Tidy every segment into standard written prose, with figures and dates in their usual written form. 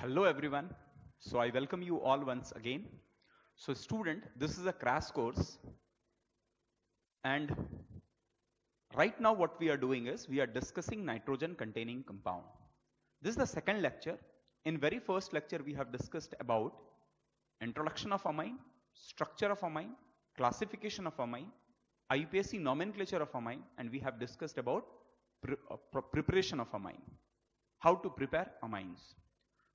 Hello everyone. So I welcome you all once again. So student, this is a crash course and right now what we are doing is we are discussing nitrogen containing compound. This is the second lecture. In very first lecture we have discussed about introduction of amine, structure of amine, classification of amine, IUPAC nomenclature of amine, and we have discussed about preparation of amine, how to prepare amines.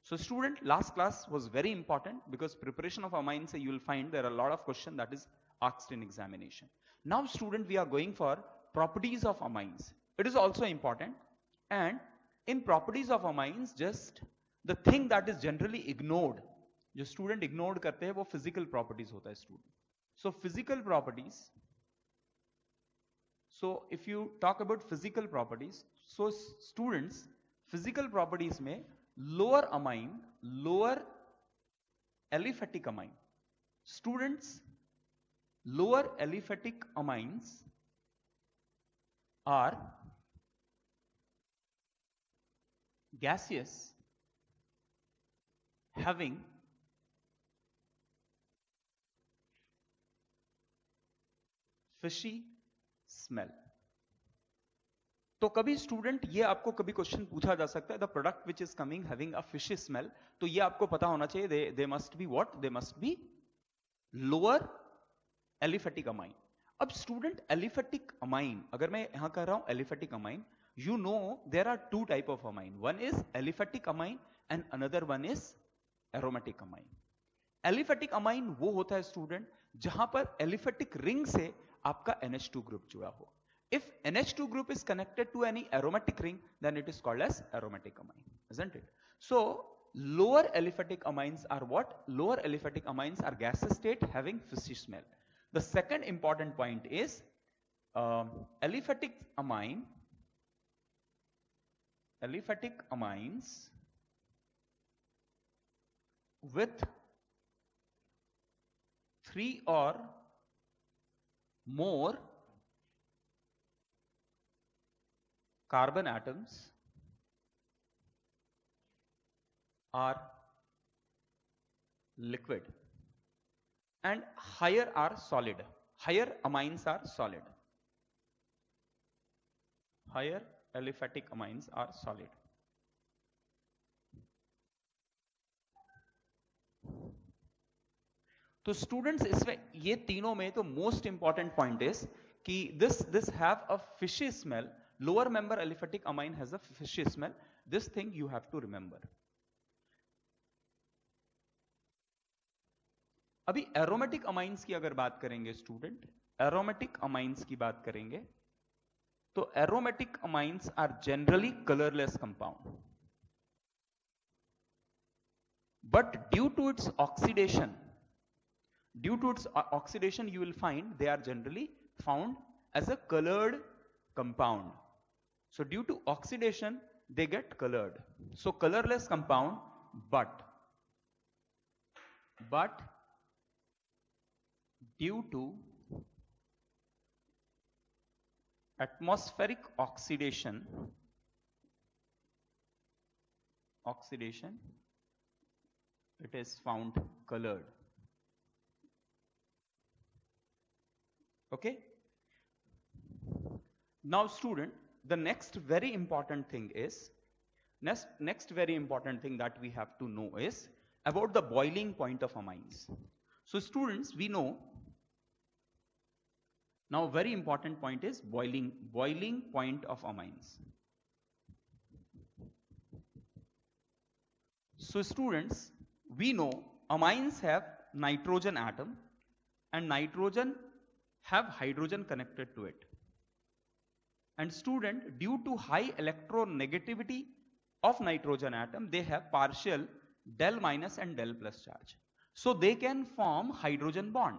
So student, last class was very important because preparation of amines, you will find there are a lot of questions that is asked in examination. Now student, we are going for properties of amines. It is also important, and in properties of amines, just the thing that is generally ignored, जो student ignored करते हैं वो physical properties होता है student. So physical properties, so if you talk about physical properties, so students physical properties में lower amine, lower aliphatic amine. Students, lower aliphatic amines are gaseous having fishy smell. तो कभी student ये आपको कभी question पूछा जा सकता है the product which is coming having a fishy smell, तो ये आपको पता होना चाहिए they must be what, they must be lower aliphatic amine. अब स्टूडेंट एलिफेटिक अमाइन, अगर मैं यहां कह रहा हूं aliphatic amine, you know there are two type of amine. One is aliphatic amine and another one is aromatic amine. Aliphatic amine वो होता है स्टूडेंट जहां पर aliphatic ring से आपका NH2 ग्रुप जुड़ा हो. If NH2 group is connected to any aromatic ring, then it is called as aromatic amine, isn't it? So lower aliphatic amines are what? Lower aliphatic amines are gaseous state having fishy smell. The second important point is aliphatic amines with 3 or more carbon atoms are liquid and higher are solid. Higher amines are solid. Higher aliphatic amines are solid. तो students इसमें ये तीनों में तो most important point is कि this have a fishy smell. Lower member aliphatic amine has a fishy smell. This thing you have to remember. अभी aromatic amines की अगर बात करेंगे स्टूडेंट, एरोमेटिक अमाइंस की बात करेंगे तो aromatic amines are generally colourless compound, but due to its oxidation, you will find they are generally found as a colored compound. So due to oxidation they get colored. So colorless compound, but due to atmospheric oxidation it is found colored. Okay, now student, the next very important thing is next very important thing that we have to know is about the boiling point of amines. So students, we know now very important point is boiling point of amines. So students, we know amines have nitrogen atom and nitrogen have hydrogen connected to it. And student, due to high electronegativity of nitrogen atom, they have partial del minus and del plus charge. So they can form hydrogen bond.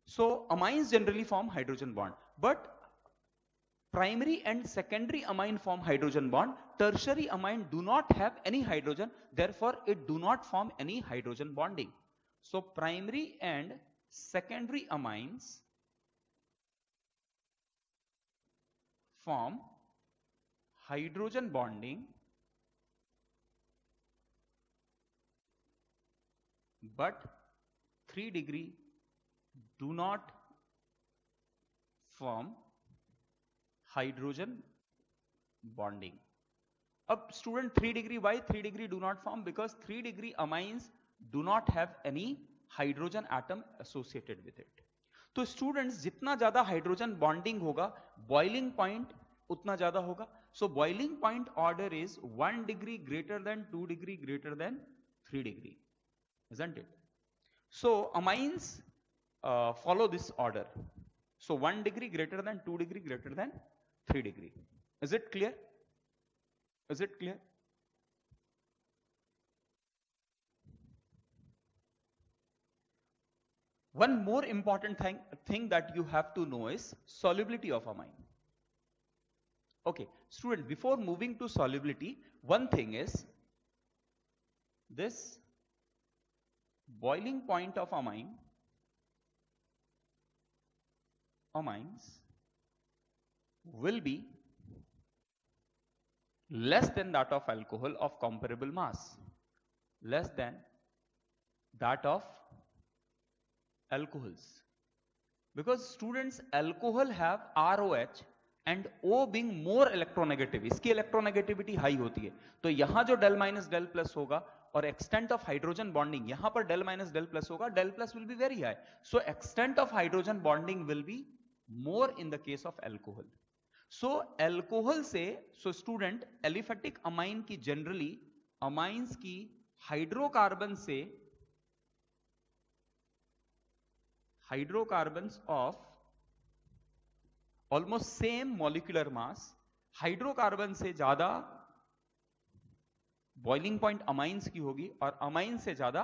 So amines generally form hydrogen bond, but primary and secondary amine form hydrogen bond. Tertiary amine do not have any hydrogen, therefore it do not form any hydrogen bonding. So primary and secondary amines form hydrogen bonding but 3 degree do not form hydrogen bonding. अब student 3 degree, why 3 degree do not form? Because 3 degree amines do not have any hydrogen atom associated with it. तो students जितना ज्यादा hydrogen bonding होगा boiling point उतना ज्यादा होगा. सो boiling point order is 1 degree greater than 2 degree greater than 3 degree, isn't it? So amines follow this order. So 1 degree greater than 2 degree greater than 3 degree. Is it clear? Is it clear? One more important thing that you have to know is solubility of amine. Okay, student, before moving to solubility, one thing is this boiling point of amines will be less than that of alcohol of comparable mass, less than that of alcohols, because students alcohol have ROH and O being more electronegative, इसकी electronegativity high होती है, तो यहां जो del minus del plus होगा और extent of hydrogen bonding यहां पर del minus del plus होगा, del plus will be very high, so extent of hydrogen bonding will be more in the case of alcohol. So alcohol से, so student aliphatic amine की generally amines की hydrocarbon से, hydrocarbons of almost same molecular mass, hydrocarbon से ज्यादा boiling point amines की होगी और amine से ज्यादा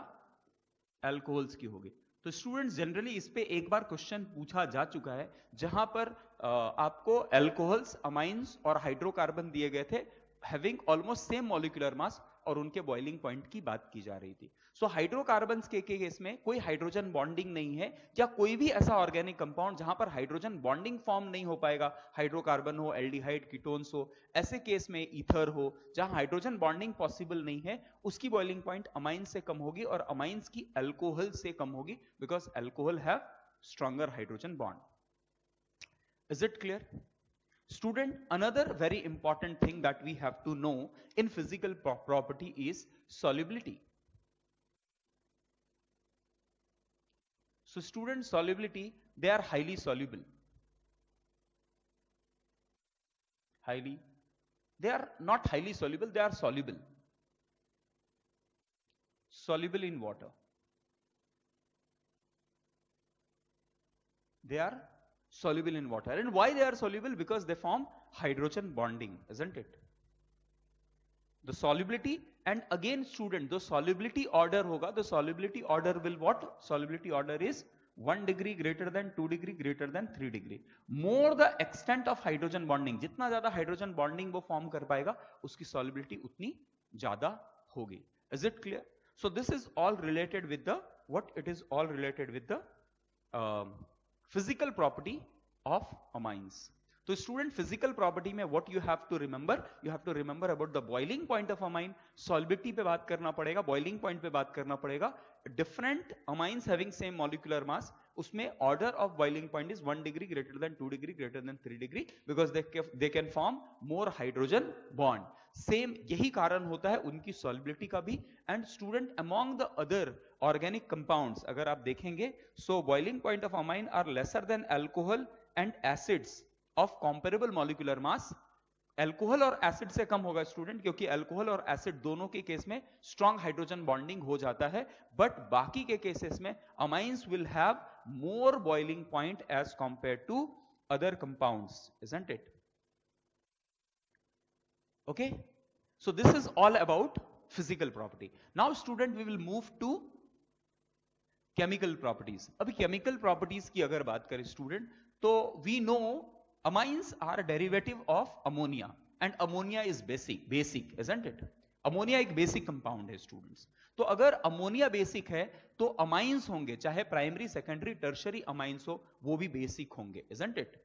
अल्कोहल्स की होगी. तो स्टूडेंट्स जनरली इस पे एक बार क्वेश्चन पूछा जा चुका है जहां पर आपको अल्कोहल्स, अमाइंस और हाइड्रोकार्बन दिए गए थे हैविंग ऑलमोस्ट सेम मॉलिक्यूलर मास और उनके बॉइलिंग पॉइंट की बात की जा रही थी. सो हाइड्रोकार्बन्स के केस में कोई हाइड्रोजन बॉन्डिंग नहीं है, या कोई भी ऐसा ऑर्गेनिक कंपाउंड जहां पर हाइड्रोजन बॉन्डिंग फॉर्म नहीं हो पाएगा, हाइड्रोकार्बन हो, एल्डिहाइड, कीटोन्स हो, ऐसे केस में ईथर हो जहां हाइड्रोजन बॉन्डिंग पॉसिबल नहीं है, उसकी बॉइलिंग पॉइंट अमाइन से कम होगी और अमाइंस की अल्कोहल से कम होगी, because alcohol have stronger hydrogen bond. Is it clear? Student, another very important thing that we have to know in physical property is solubility. So student, solubility, they are highly soluble. They are not highly soluble, they are soluble. Soluble in water. They are soluble in water. And why they are soluble? Because they form hydrogen bonding, isn't it? The solubility, and again student, the solubility order hoga, the solubility order will what? Solubility order is 1 degree greater than 2 degree greater than 3 degree. More the extent of hydrogen bonding, जितना ज़्यादा hydrogen bonding वो form कर पाएगा, उसकी solubility उतनी ज़्यादा होगी. Is it clear? So this is all related with the, what it is all related with the physical property of amines. तो स्टूडेंट फिजिकल प्रॉपर्टी में what you have to remember about the boiling point of amine. Solubility पे बात करना पड़ेगा, boiling point पे बात करना पड़ेगा. Different amines having same molecular mass, उसमें order of boiling point is 1 degree greater than 2 degree greater than 3 degree, because they can form more hydrogen bond. Same यही कारण होता है उनकी सॉल्बिलिटी का भी. And student among the other organic compounds अगर आप देखेंगे, so boiling point of amine are lesser than alcohol and acids of comparable molecular mass. Alcohol और एसिड से कम होगा स्टूडेंट, क्योंकि अल्कोहल और एसिड दोनों के केस में स्ट्रॉन्ग हाइड्रोजन बॉन्डिंग हो जाता है, बट बाकी के केसेस में amines will have more boiling point as compare to other compounds, isn't it? Okay, so this is all about physical property. Now student, we will move to chemical properties. अभी chemical properties की अगर बात करें student, तो we know amines are a derivative of ammonia and ammonia is basic, isn't it? Ammonia एक basic compound है students. तो अगर अमोनिया बेसिक है तो अमाइंस होंगे, चाहे प्राइमरी, सेकेंडरी, टर्शरी अमाइंस हो, वो भी बेसिक होंगे, isn't it?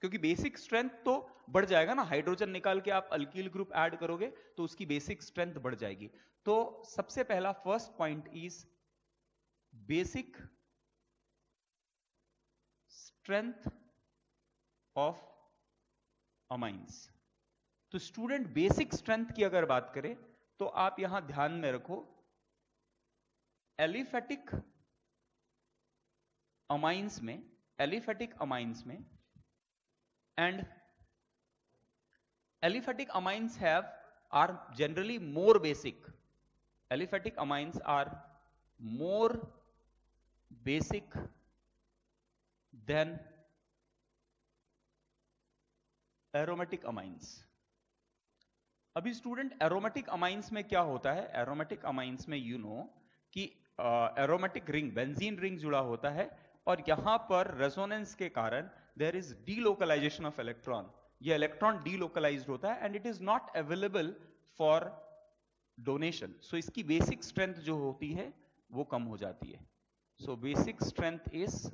क्योंकि बेसिक स्ट्रेंथ तो बढ़ जाएगा ना, हाइड्रोजन निकाल के आप अल्कील ग्रुप ऐड करोगे तो उसकी बेसिक स्ट्रेंथ बढ़ जाएगी। तो सबसे पहला first point is basic strength of amines. तो स्टूडेंट बेसिक स्ट्रेंथ की अगर बात करें तो आप यहां ध्यान में रखो एलिफेटिक अमाइंस में and aliphatic amines are generally more basic. Aliphatic amines are more basic than aromatic amines. अभी स्टूडेंट एरोमेटिक अमाइंस में क्या होता है? एरोमेटिक अमाइंस में यू नो कि एरोमेटिक रिंग, बेंजीन रिंग जुड़ा होता है और यहां पर रेजोनेंस के कारण there is delocalization of electron. ये इलेक्ट्रॉन डीलोकलाइज्ड होता है and it is not available for donation. So इसकी बेसिक स्ट्रेंथ जो होती है वो कम हो जाती है। So basic strength is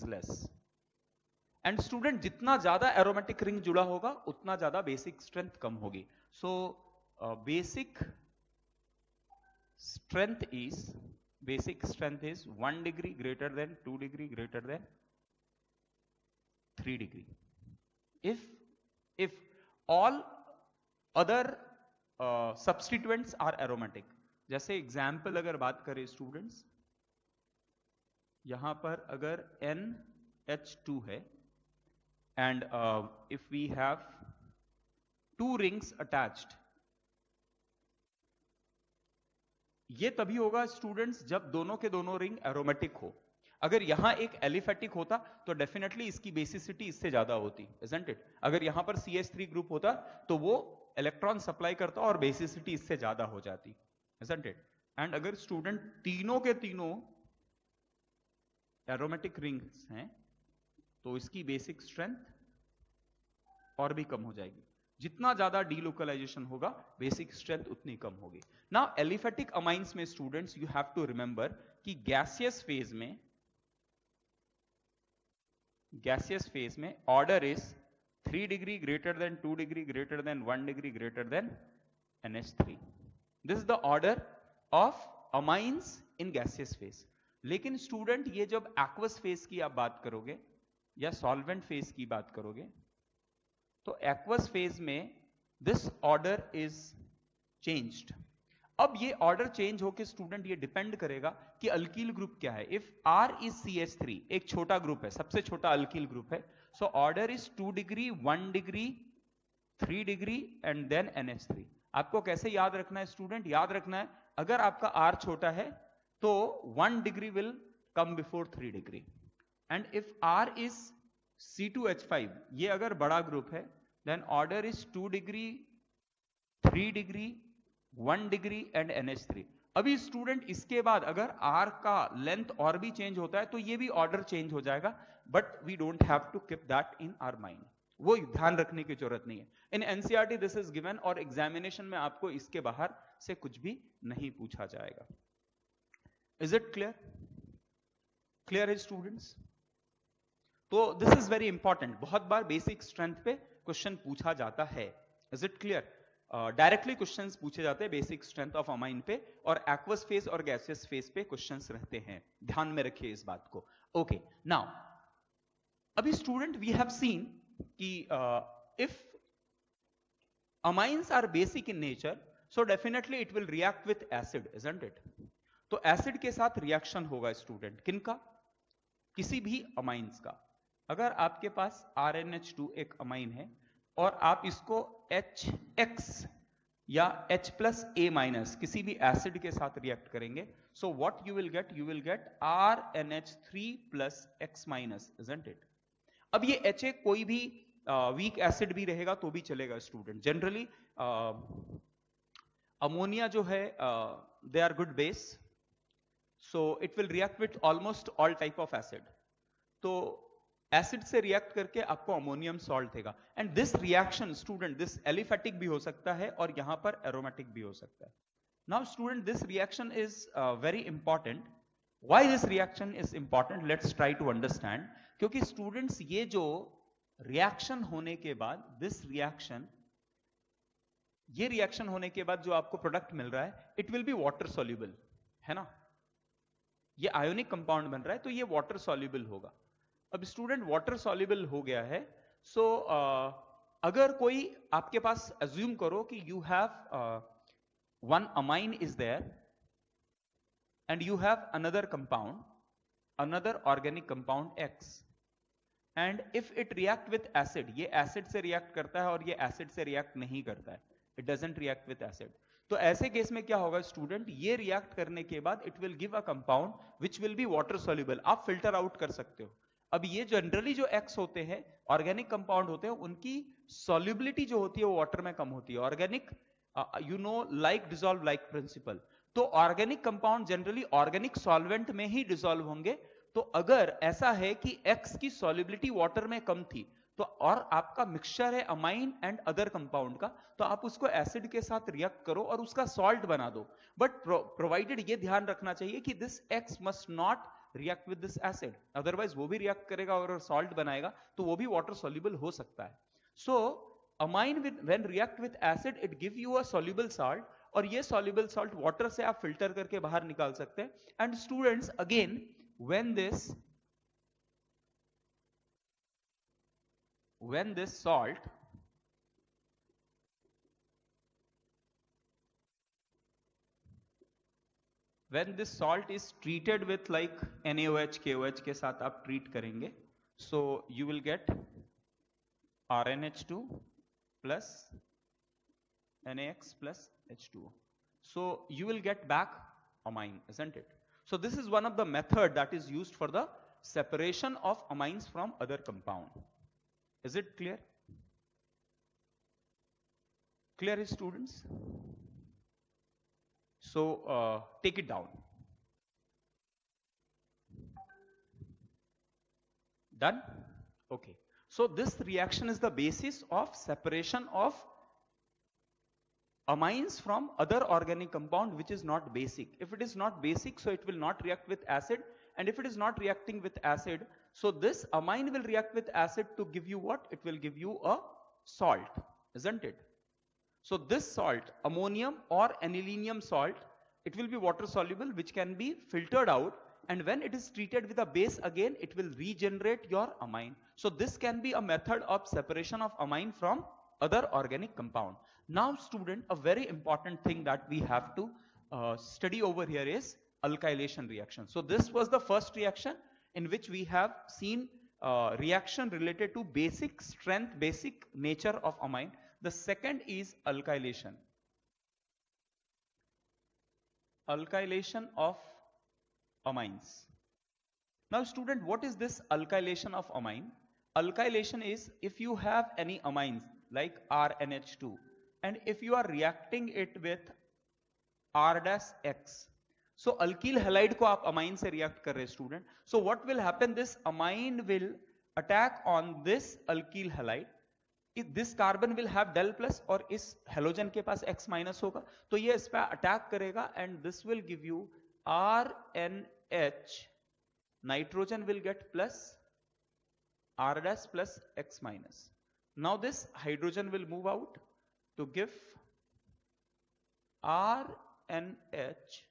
less. And student जितना ज्यादा एरोमेटिक रिंग जुड़ा होगा उतना ज्यादा बेसिक स्ट्रेंथ कम होगी। So basic strength is 1 degree greater than 2 degree greater than 3 degree. If all other substituents are aromatic, जैसे एग्जाम्पल अगर बात करें स्टूडेंट्स, यहां पर अगर NH2 है and if we have 2 rings attached, ये तभी होगा स्टूडेंट्स जब दोनों के दोनों रिंग एरोमेटिक हो। अगर यहां एक एलिफेटिक होता तो डेफिनेटली इसकी बेसिसिटी इससे ज्यादा होती, isn't it? अगर यहां पर CH3 ग्रुप होता तो वो इलेक्ट्रॉन सप्लाई करता और बेसिसिटी इससे ज्यादा हो जाती, isn't it? एंड अगर स्टूडेंट तीनों के तीनों एरोमेटिक रिंग्स हैं तो इसकी बेसिक स्ट्रेंथ और भी कम हो जाएगी। जितना ज्यादा डीलोकलाइजेशन होगा बेसिक स्ट्रेंथ उतनी कम होगी। नाउ एलिफेटिक अमाइंस में students you have to remember कि गैसियस फेज में order is 3 degree greater than 2 degree greater than 1 degree greater than NH3। This is the order of amines in gaseous phase. लेकिन student ये जब aqueous phase की आप बात करोगे या सॉल्वेंट फेज की बात करोगे तो एक्वस फेज में दिस ऑर्डर इज चेंज्ड। अब ये ऑर्डर चेंज होकर स्टूडेंट ये डिपेंड करेगा कि अल्कील ग्रुप क्या है। इफ R इज CH3, एक छोटा ग्रुप है, सबसे छोटा अल्कील ग्रुप है, so order is 2 degree 1 degree 3 degree and then NH3। आपको कैसे याद रखना है स्टूडेंट? याद रखना है अगर आपका R छोटा है तो 1 degree will come before 3 degree and if R is C2H5, ये अगर बड़ा ग्रुप है then order is 2 degree 3 degree 1 degree and NH3। अभी स्टूडेंट इसके बाद अगर R का लेंथ और भी चेंज होता है तो ये भी ऑर्डर चेंज हो जाएगा, but we don't have to keep that in our mind. वो ध्यान रखने की जरूरत नहीं है। In NCERT this is given और एग्जामिनेशन में आपको इसके बाहर से कुछ भी नहीं पूछा जाएगा। Is it clear? क्लियर है स्टूडेंट्स? तो दिस इज वेरी इंपॉर्टेंट। बहुत बार बेसिक स्ट्रेंथ पे क्वेश्चन पूछा जाता है। Is it clear? Directly questions पूछे जाते हैं बेसिक स्ट्रेंथ ऑफ अमाइन पे और एक्वस फेज और गैसियस फेज पे क्वेश्चंस रहते हैं। ध्यान में रखिए इस बात को। ओके, नाउ अभी स्टूडेंट वी हैव सीन कि if amines are basic in nature so definitely it will react with acid, isn't it? तो एसिड के साथ रिएक्शन होगा स्टूडेंट, किनका? किसी भी अमाइंस का। अगर आपके पास RNH2 एक अमाइन है और आप इसको HX या H+A- किसी भी एसिड के साथ रिएक्ट करेंगे, सो what you will gate? You will gate RNH3+X-, isn't it? अब ये HA कोई भी वीक एसिड भी रहेगा तो भी चलेगा स्टूडेंट। जनरली अमोनिया जो है they are good base, so it will react with almost all type of acid. तो एसिड से रिएक्ट करके आपको अमोनियम सॉल्ट देगा and this reaction student, this aliphatic भी हो सकता है और यहां पर एरोमेटिक भी हो सकता है। Now student this reaction is very important Why this reaction is important? Let's try to understand. क्योंकि students ये जो reaction होने के बाद ये रिएक्शन होने के बाद जो आपको प्रोडक्ट मिल रहा है it will be water soluble, है ना? ये आयोनिक कंपाउंड बन रहा है तो ये वाटर सॉल्युबल होगा। अब स्टूडेंट वाटर सॉल्युबल हो गया है, सो अगर कोई आपके पास अज्यूम करो कि you have one amine is there and you have another compound, another organic compound X, and if it react with acid, ये acid से react करता है और ये acid से react नहीं करता है, it doesn't react with acid, तो ऐसे केस में क्या होगा स्टूडेंट, ये react करने के बाद it will give a compound which will be water soluble, आप filter out कर सकते हो। अब ये जनरली जो X होते हैं ऑर्गेनिक कंपाउंड होते हैं, उनकी सॉल्युबिलिटी जो होती है वो वाटर में कम होती है। Organic you know like dissolve like principle, तो organic compound generally organic solvent में ही डिसॉल्व होंगे। तो अगर ऐसा है कि X की सॉल्युबिलिटी वाटर में कम थी तो और आपका मिक्सचर है अमाइन एंड अदर कंपाउंड का, तो आप उसको एसिड के साथ रिएक्ट करो और उसका सॉल्ट बना दो, बट प्रोवाइडेड ये ध्यान रखना चाहिए कि this X must not react with this acid, otherwise वो भी रिएक्ट करेगा और सॉल्ट बनाएगा तो वो भी वाटर सॉल्युबल हो सकता है। So amine when react with acid it give you a soluble salt, और ये सॉल्युबल सॉल्ट वाटर से आप फिल्टर करके बाहर निकाल सकते हैं। And students again when this salt is treated with like NaOH KOH के साथ आप ट्रीट करेंगे, so you will get RnH2 plus NaX plus H2O, so you will get back amine, isn't it? So this is one of the method that is used for the separation of amines from other compound. Is it clear? Clear, students? So take it down. Done? Okay. So this reaction is the basis of separation of amines from other organic compound which is not basic. If it is not basic, so it will not react with acid, and if it is not reacting with acid, so this amine will react with acid to give you what? It will give you a salt, isn't it? So this salt, ammonium or anilinium salt, it will be water soluble, which can be filtered out, and when it is treated with a base again, it will regenerate your amine. So this can be a method of separation of amine from other organic compound. Now student, a very important thing that we have to study over here is alkylation reaction. So this was the first reaction in which we have seen reaction related to basic strength, basic nature of amine. The second is alkylation. Alkylation of amines. Now student, what is this alkylation of amine? Alkylation is if you have any amines like RnH2, and if you are reacting it with R-X, so alkyl halide को आप amine से react कर रहे हैं student, so what will happen, this amine will attack on this alkyl halide, this carbon will have del plus और इस halogen के पास X minus होगा, तो ये इस पर attack करेगा and this will give you RNH, nitrogen will get plus R dash plus X minus. Now this hydrogen will move out to give RNH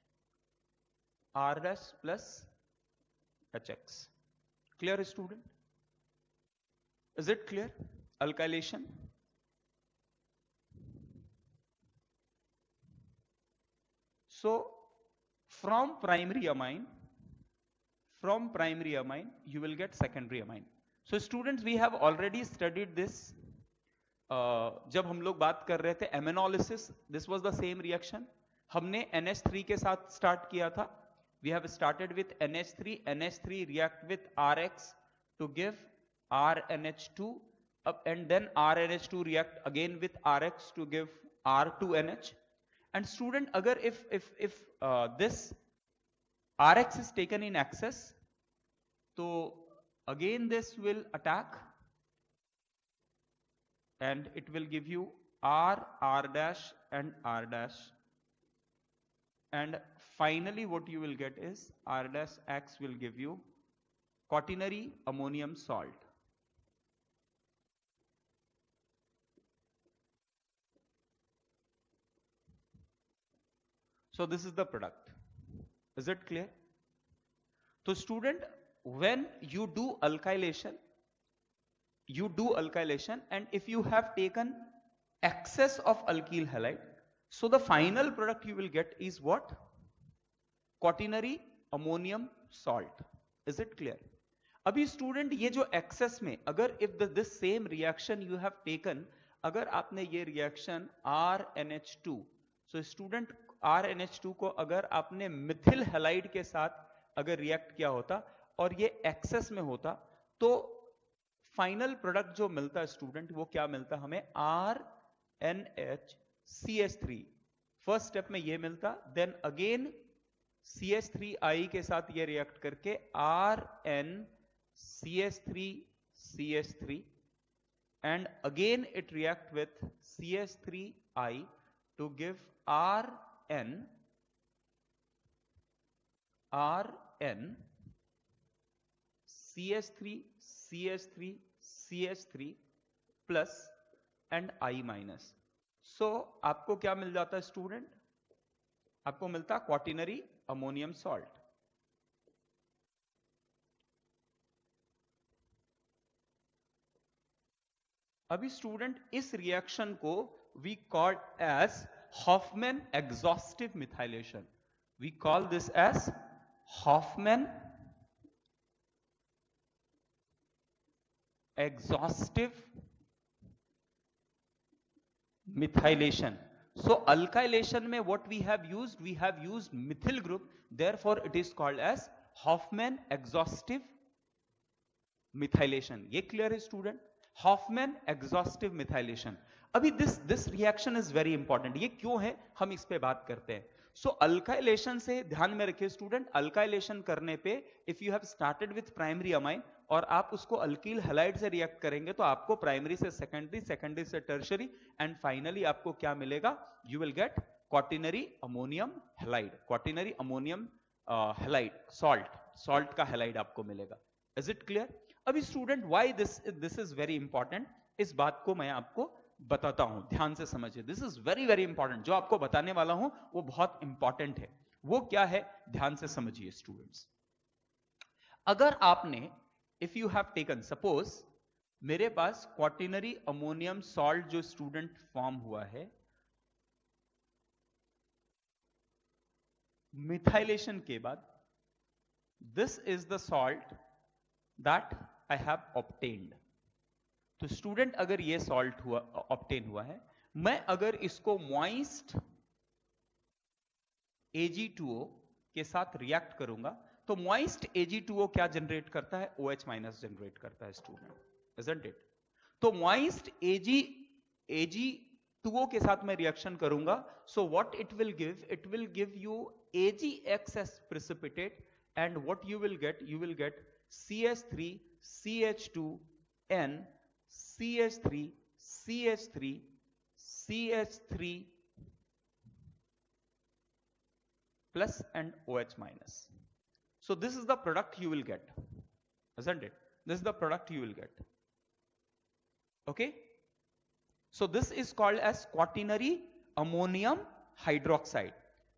R dash plus HX. Clear, student? Is it clear? Alkylation. So from primary amine you will get secondary amine. So students, we have already studied this. जब हम लोग बात कर रहे थे ammonolysis, this was the same reaction. हमने NH3 के साथ स्टार्ट किया था. We have started with NH3. NH3 react with RX to give RNH2, and then RNH2 react again with RX to give R2NH. And student, agar if this RX is taken in excess, so again this will attack and it will give you R dash and R dash, and finally what you will get is R dash X will give you quaternary ammonium salt. So this is the product. Is it clear? So student, when you do alkylation and if you have taken excess of alkyl halide, so the final product you will get is what? Quaternary ammonium salt. Is it clear? अभी student ये जो access में, अगर if this same reaction you have taken, अगर आपने ये reaction RNH2, so student RNH2 को अगर आपने मिथिल हैलाइड के साथ अगर रिएक्ट किया होता और ये एक्सेस में होता, तो फाइनल प्रोडक्ट जो मिलता है स्टूडेंट, वो क्या मिलता हमें? RNHCH3. फर्स्ट स्टेप में ये मिलता, देन अगेन CH3I के साथ ये रिएक्ट करके RNCH3CH3 and again it react with CH3I to give RNCH3CH3CH3 plus and I minus. So आपको क्या मिल जाता है स्टूडेंट? आपको मिलता क्वाटर्नरी अमोनियम सॉल्ट. अभी स्टूडेंट इस रिएक्शन को we call as Hofmann exhaustive methylation. We call this as Hofmann exhaustive methylation. So alkylation में what we have used methyl group, therefore it is called as Hofmann exhaustive methylation. ये clear है student? Hofmann exhaustive methylation. अभी this reaction is very important. ये क्यों है, हम इस पे बात करते हैं. So alkylation से ध्यान में रखिए स्टूडेंट, alkylation करने पे if you have started with primary amine और आप उसको अल्कील हैलाइड से रिएक्ट करेंगे, तो आपको प्राइमरी से सेकेंडरी, सेकेंडरी से टर्शरी एंड फाइनली आपको क्या मिलेगा? You will get quaternary ammonium halide, quaternary ammonium halide salt का हैलाइड आपको मिलेगा. Is it clear? अभी student why this is very important, इस बात को मैं आपको बताता हूं, ध्यान से समझिए. This is very very important. जो आपको बताने वाला हूं वो बहुत इंपॉर्टेंट है. वो क्या है, ध्यान से समझिए स्टूडेंट्स. अगर आपने if you have taken, suppose मेरे पास क्वाटर्नरी अमोनियम सॉल्ट जो स्टूडेंट फॉर्म हुआ है, मिथाइलेशन के बाद, this is the salt that I have obtained. तो स्टूडेंट अगर ये सॉल्ट हुआ ऑब्टेन हुआ है, मैं अगर इसको मॉइस्ट Ag2O के साथ रिएक्ट करूंगा, तो मॉइस्ट Ag2O क्या जनरेट करता है? OH माइनस जनरेट करता है स्टूडेंट, isn't it? तो मॉइस्ट Ag2O के साथ मैं रिएक्शन करूंगा, so what it will give you AgXS precipitate, and what you will get CH3 CH2N CH3 CH3 CH3 plus and OH minus. So this is the product you will get, isn't it? This is the product you will get. Okay, so this is called as quaternary ammonium hydroxide.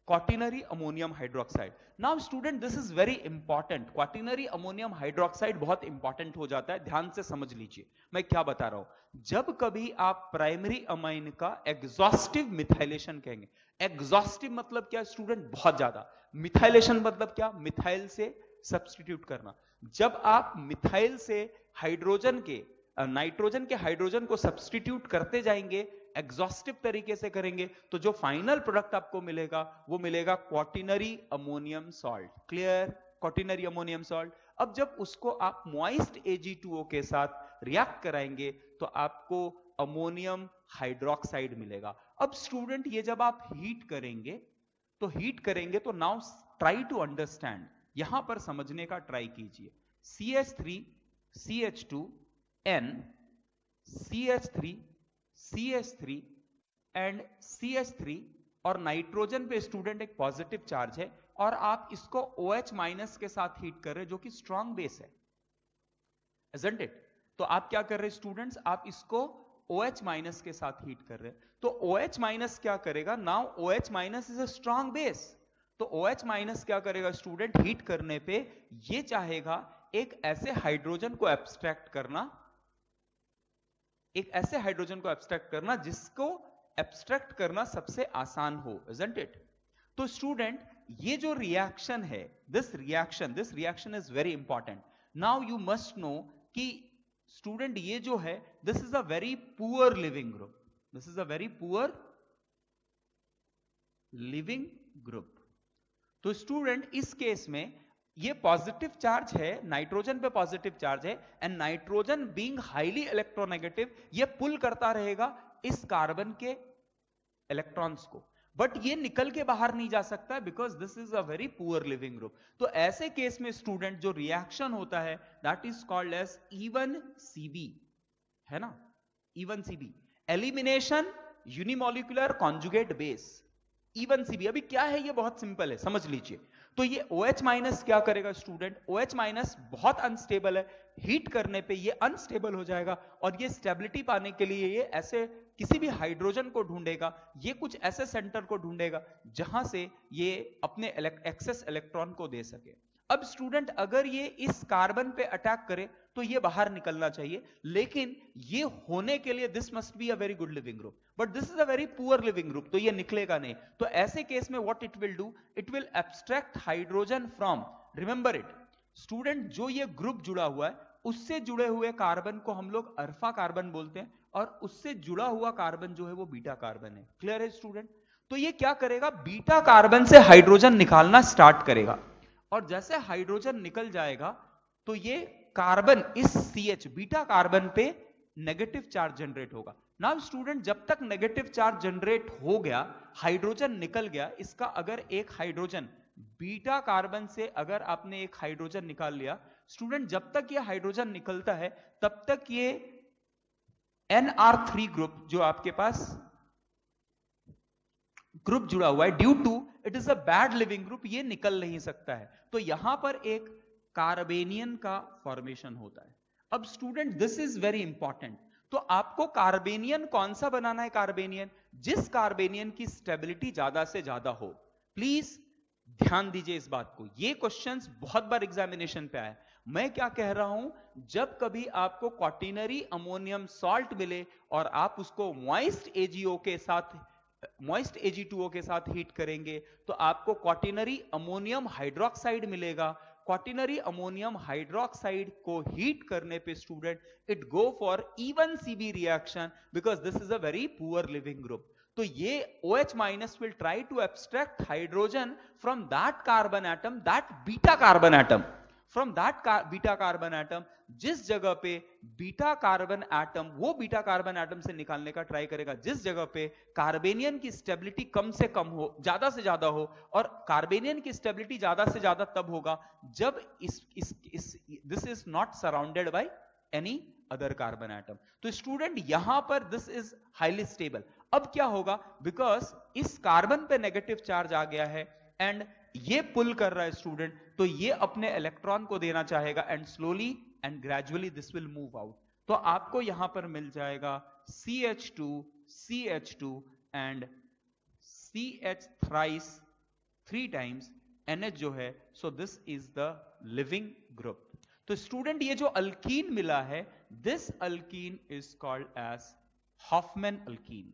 Quaternary ammonium hydroxide. Now student, this is very important. Quaternary ammonium hydroxide बहुत important हो जाता है, ध्यान से समझ लीजिए मैं क्या बता रहा हूं. जब कभी आप प्राइमरी अमाइन का एग्जॉस्टिव मिथाइलेशन कहेंगे, एग्जॉस्टिव मतलब क्या स्टूडेंट? बहुत ज्यादा. मिथाइलेशन मतलब क्या? मिथाइल से सब्स्टिट्यूट करना. जब आप मिथाइल से हाइड्रोजन के नाइट्रोजन के हाइड्रोजन को सब्स्टिट्यूट करते जाएंगे, एग्जॉस्टिव तरीके से करेंगे, तो जो फाइनल प्रोडक्ट आपको मिलेगा वो मिलेगा quaternary ammonium salt. Clear? Quaternary ammonium salt. अब जब उसको आप मॉइस्ट Ag2O के साथ रिएक्ट कराएंगे तो आपको अमोनियम हाइड्रोक्साइड मिलेगा. अब स्टूडेंट ये जब आप हीट करेंगे तो नाउ ट्राई टू अंडरस्टैंड, यहां पर समझने का ट्राई कीजिए. CH3 CH2N CH3 CH3 and CH3 और नाइट्रोजन पे स्टूडेंट एक पॉजिटिव चार्ज है और आप इसको OH माइनस के साथ हीट कर रहे हैं जो कि स्ट्रॉन्ग बेस है, isn't it? तो आप क्या कर रहे हैं स्टूडेंट्स, आप इसको OH माइनस के साथ हीट कर रहे हैं, तो OH माइनस क्या करेगा, now OH minus is a strong base, तो OH माइनस क्या करेगा स्टूडेंट, हीट करने पे ये चाहेगा एक ऐसे हाइड्रोजन को एब्स्ट्रैक्ट करना, एक ऐसे हाइड्रोजन को एब्स्ट्रैक्ट करना जिसको एब्स्ट्रैक्ट करना सबसे आसान हो, isn't it? तो स्टूडेंट ये जो रिएक्शन है, this reaction is very important. Now you must know कि स्टूडेंट ये जो है, this is a very poor leaving group, this is a very poor leaving group. तो स्टूडेंट इस केस में ये पॉजिटिव चार्ज है, नाइट्रोजन पे पॉजिटिव चार्ज है, and nitrogen being highly electronegative ये पुल करता रहेगा इस कार्बन के इलेक्ट्रॉन्स को, बट ये निकल के बाहर नहीं जा सकता है because this is a very poor leaving group. तो ऐसे केस में स्टूडेंट जो रिएक्शन होता है that is called as E one CB, है ना, E one CB, elimination unimolecular conjugate base, E one CB. अभी क्या है ये बहुत सिंपल है, समझ लीजिए. तो ये OH माइनस क्या करेगा स्टूडेंट, OH माइनस बहुत अनस्टेबल है, हीट करने पे ये अनस्टेबल हो जाएगा और ये स्टेबिलिटी पाने के लिए ये ऐसे किसी भी हाइड्रोजन को ढूंढेगा, ये कुछ ऐसे सेंटर को ढूंढेगा जहां से ये अपने एक्सेस इलेक्ट्रॉन को दे सके. अब स्टूडेंट अगर ये इस कार्बन पे अटैक करे तो ये बाहर निकलना चाहिए, लेकिन ये होने के लिए this must be a very good leaving group, but this is a very poor leaving group, तो ये निकलेगा नहीं. तो ऐसे केस में what it will do, it will abstract hydrogen from, remember it student, जो ये ग्रुप जुड़ा हुआ है उससे जुड़े हुए कार्बन को हम लोग अल्फा कार्बन बोलते हैं और उससे जुड़ा हुआ कार्बन जो है वो बीटा कार्बन है. क्लियर है स्टूडेंट? तो ये क्या करेगा, बीटा कार्बन से हाइड्रोजन निकालना स्टार्ट करेगा और जैसे हाइड्रोजन निकल जाएगा तो ये कार्बन इस CH बीटा कार्बन पे नेगेटिव चार्ज जनरेट होगा. नाउ स्टूडेंट जब तक नेगेटिव चार्ज जनरेट हो गया, हाइड्रोजन निकल गया, इसका अगर एक हाइड्रोजन बीटा कार्बन से अगर आपने एक हाइड्रोजन निकाल लिया स्टूडेंट, जब तक ये हाइड्रोजन निकलता है तब तक ये NR3 ग्रुप जो आपके पास ग्रुप जुड़ा हुआ है, due to it is a bad leaving group, ये निकल नहीं सकता है. तो यहां पर एक कार्बेनियन का फॉर्मेशन होता है. अब student this is very important, तो आपको कार्बेनियन कौन सा बनाना है, कार्बेनियन जिस कार्बेनियन की स्टेबिलिटी ज्यादा से ज्यादा हो. प्लीज ध्यान दीजिए इस बात को, ये क्वेश्चंस बहुत बार एग्जामिनेशन पे आए. मैं क्या कह रहा हूं, जब कभी आपको क्वाटिनरी अमोनियम सॉल्ट मिले और आप उसको मॉइस्ट AgO के साथ, मॉइस्ट Ag2O के साथ हीट करेंगे तो आपको क्वाटिनरी अमोनियम हाइड्रोक्साइड मिलेगा. क्वाटिनरी अमोनियम हाइड्रोक्साइड को हीट करने पे student it go for E one CB reaction because this is a very poor leaving group. तो ये OH minus will try to abstract hydrogen from that carbon atom, that beta carbon atom, from that beta carbon atom, जिस जगह पे beta carbon atom, वो beta carbon atom से निकालने का try करेगा जिस जगह पे कार्बेनियन की स्टेबिलिटी कम से कम हो, ज्यादा से ज्यादा हो. और कार्बेनियन की स्टेबिलिटी ज्यादा से ज्यादा तब होगा जब this is not surrounded by any other carbon atom. तो स्टूडेंट यहां पर दिस इज हाईली स्टेबल. अब क्या होगा, बिकॉज इस कार्बन पे नेगेटिव चार्ज आ गया है एंड ये पुल कर रहा है स्टूडेंट, तो ये अपने इलेक्ट्रॉन को देना चाहेगा and slowly and gradually this will move out. तो आपको यहां पर मिल जाएगा CH2 CH2 and CH thrice 3 times NH जो है. So this is the leaving group. तो स्टूडेंट ये जो अल्कीन मिला है, this alkene is called as Hofmann alkene.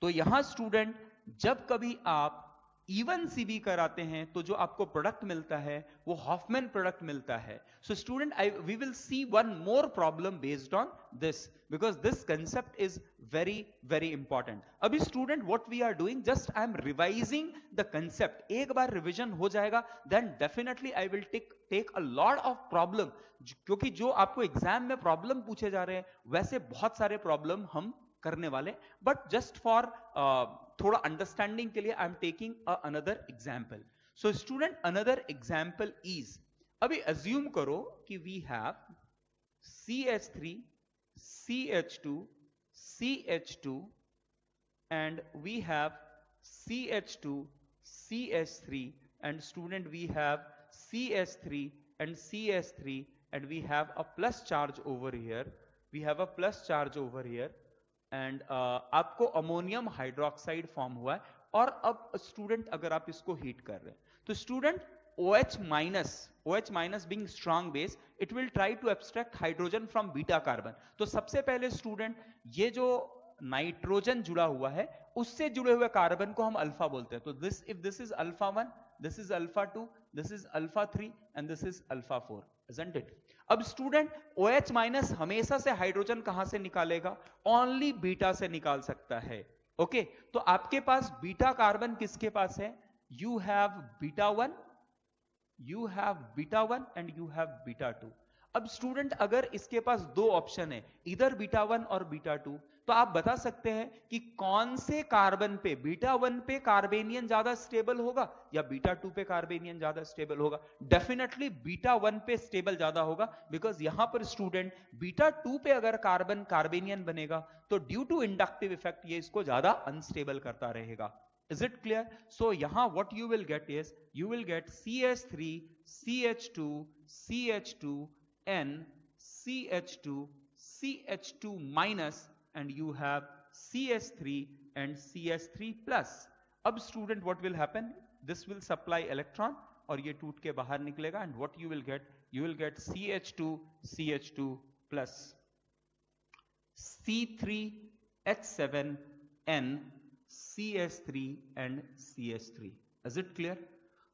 तो यहां स्टूडेंट जब कभी आप इवन CB कराते हैं तो जो आपको प्रोडक्ट मिलता है वो हॉफमैन प्रोडक्ट मिलता है. So student we will see one more problem based on this because this concept is very very important. अभी student what we are doing, just I am revising the concept. एक बार revision हो जाएगा then definitely I will take a lot of problem, क्योंकि जो आपको exam में problem पूछे जा रहे हैं वैसे बहुत सारे प्रॉब्लम हम करने वाले, बट जस्ट फॉर थोड़ा अंडरस्टैंडिंग के लिए I am taking another example. So student another example is, अभी अज्यूम करो कि we have CH3 CH2 CH2 and we have CH2 CH3, and student we have CH3 and CH3, and we have a plus charge over here, we have a plus charge over here, and आपको ammonium hydroxide form हुआ है। और अब student अगर आप इसको heat कर रहे हैं तो student OH minus being strong base, it will try to abstract hydrogen from beta carbon. तो सबसे पहले स्टूडेंट ये जो नाइट्रोजन जुड़ा हुआ है उससे जुड़े हुए कार्बन को हम अल्फा बोलते हैं। तो this if this is alpha 1, this is alpha 2, this is alpha 3 and this is alpha 4, isn't it? अब स्टूडेंट OH माइनस हमेशा से हाइड्रोजन कहां से निकालेगा? ओनली बीटा से निकाल सकता है। ओके तो आपके पास बीटा कार्बन किसके पास है? You have beta 1, you have beta 1 and you have beta 2। अब स्टूडेंट अगर इसके पास दो ऑप्शन है, इधर बीटा 1 और बीटा 2, तो आप बता सकते हैं कि कौन से कार्बन पे, बीटा 1 पे कार्बेनियन ज्यादा स्टेबल होगा या बीटा 2 पे कार्बेनियन ज्यादा स्टेबल होगा? डेफिनेटली बीटा 1 पे स्टेबल ज्यादा होगा, बिकॉज यहां पर स्टूडेंट बीटा 2 पे अगर कार्बन कार्बेनियन बनेगा तो ड्यू टू इंडक्टिव इफेक्ट ये इसको ज्यादा अनस्टेबल करता रहेगा। Is it clear? So यहाँ what you will get is, you will get CH3, CH2, CH2, N, CH2, CH2 minus, and you have CH3 and CH3 plus. अब student what will happen? This will supply electron और ये टूट के बाहर निकलेगा, and what you will get? You will get CH2, CH2 plus, C3H7, N, CH3 and CH3. Is it clear?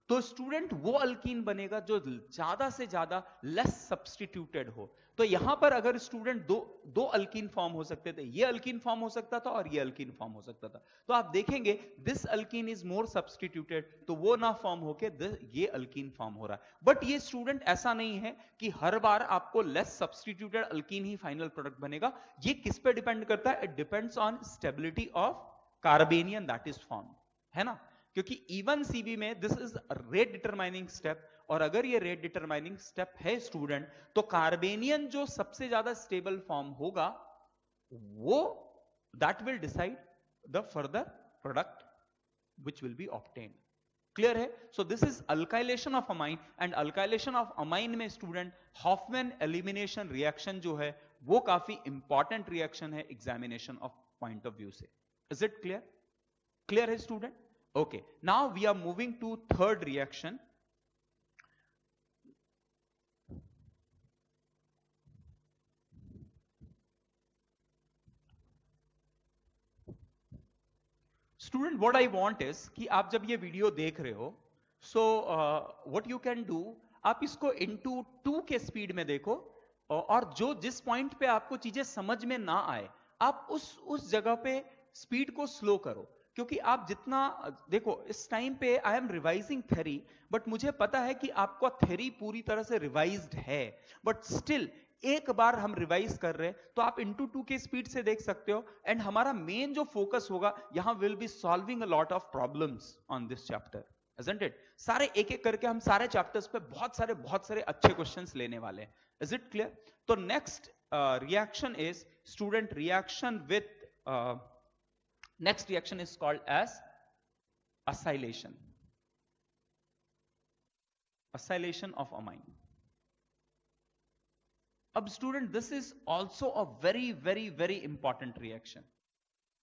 तो student वो alkyne बनेगा जो ज्यादा से ज्यादा लेस सब्स्टिट्यूटेड हो। तो यहां पर अगर स्टूडेंट दो अल्कीन फॉर्म हो सकते थे, ये अल्कीन फॉर्म हो सकता था और ये अल्कीन फॉर्म हो सकता था। तो आप देखेंगे this alkene is more substituted, तो वो ना फॉर्म होके ये अल्कीन फॉर्म हो रहा है। बट ये स्टूडेंट ऐसा नहीं है कि हर बार आपको लेस सब्स्टिट्यूटेड अल्कीन ही फाइनल प्रोडक्ट बनेगा। ये किस पे डिपेंड करता है? It depends on stability of carbanion that is form, है ना? क्योंकि इवन सीबी में this is rate determining step, और अगर ये रेट डिटरमाइनिंग स्टेप है स्टूडेंट, तो कार्बेनियन जो सबसे ज्यादा स्टेबल फॉर्म होगा वो that will decide the further product which will be obtained. Clear है? So this is alkylation of amine, and alkylation of amine में स्टूडेंट हॉफमैन एलिमिनेशन रिएक्शन जो है वो काफी इंपॉर्टेंट रिएक्शन है examination of point of view से। Is it clear? Clear है student? Okay. Now we are moving to third reaction. Student, what I want is कि आप जब ये वीडियो देख रहे हो, so what you can do, आप इसको into 2 के स्पीड में देखो, और जिस पॉइंट पे आपको चीजें समझ में ना आए आप उस जगह पे स्पीड को स्लो करो। क्योंकि आप जितना देखो इस टाइम पे आई एम रिवाइजिंग थ्योरी, बट मुझे पता है कि आपका थ्योरी पूरी तरह से रिवाइज्ड है, बट स्टिल एक बार हम रिवाइज कर रहे हैं तो आप इनटू 2 के स्पीड से देख सकते हो। एंड हमारा मेन जो फोकस होगा यहां will be solving a lot of problems on this chapter, isn't it? सारे एक एक करके हम सारे चैप्टर्स पे बहुत सारे अच्छे क्वेश्चंस लेने वाले हैं। Is it clear? तो next reaction is student reaction with next reaction is called as acylation, acylation of amine. अब student this is also a very important reaction.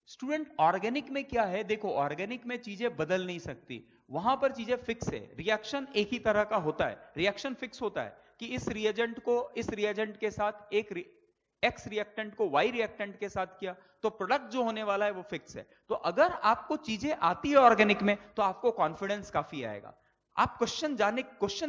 Student organic में क्या है? देखो ऑर्गेनिक में चीजें बदल नहीं सकती, वहां पर चीजें फिक्स है। रिएक्शन एक ही तरह का होता है, रिएक्शन फिक्स होता है कि इस रिएजेंट को इस रिएजेंट के साथ एक एक्स रिएक्टेंट को वाई रिएक्टेंट के साथ किया तो प्रोडक्ट जो होने वाला है वो फिक्स है। तो अगर आपको चीजें आती है ऑर्गेनिक में तो आपको कॉन्फिडेंस काफी आएगा। आप क्वेश्चन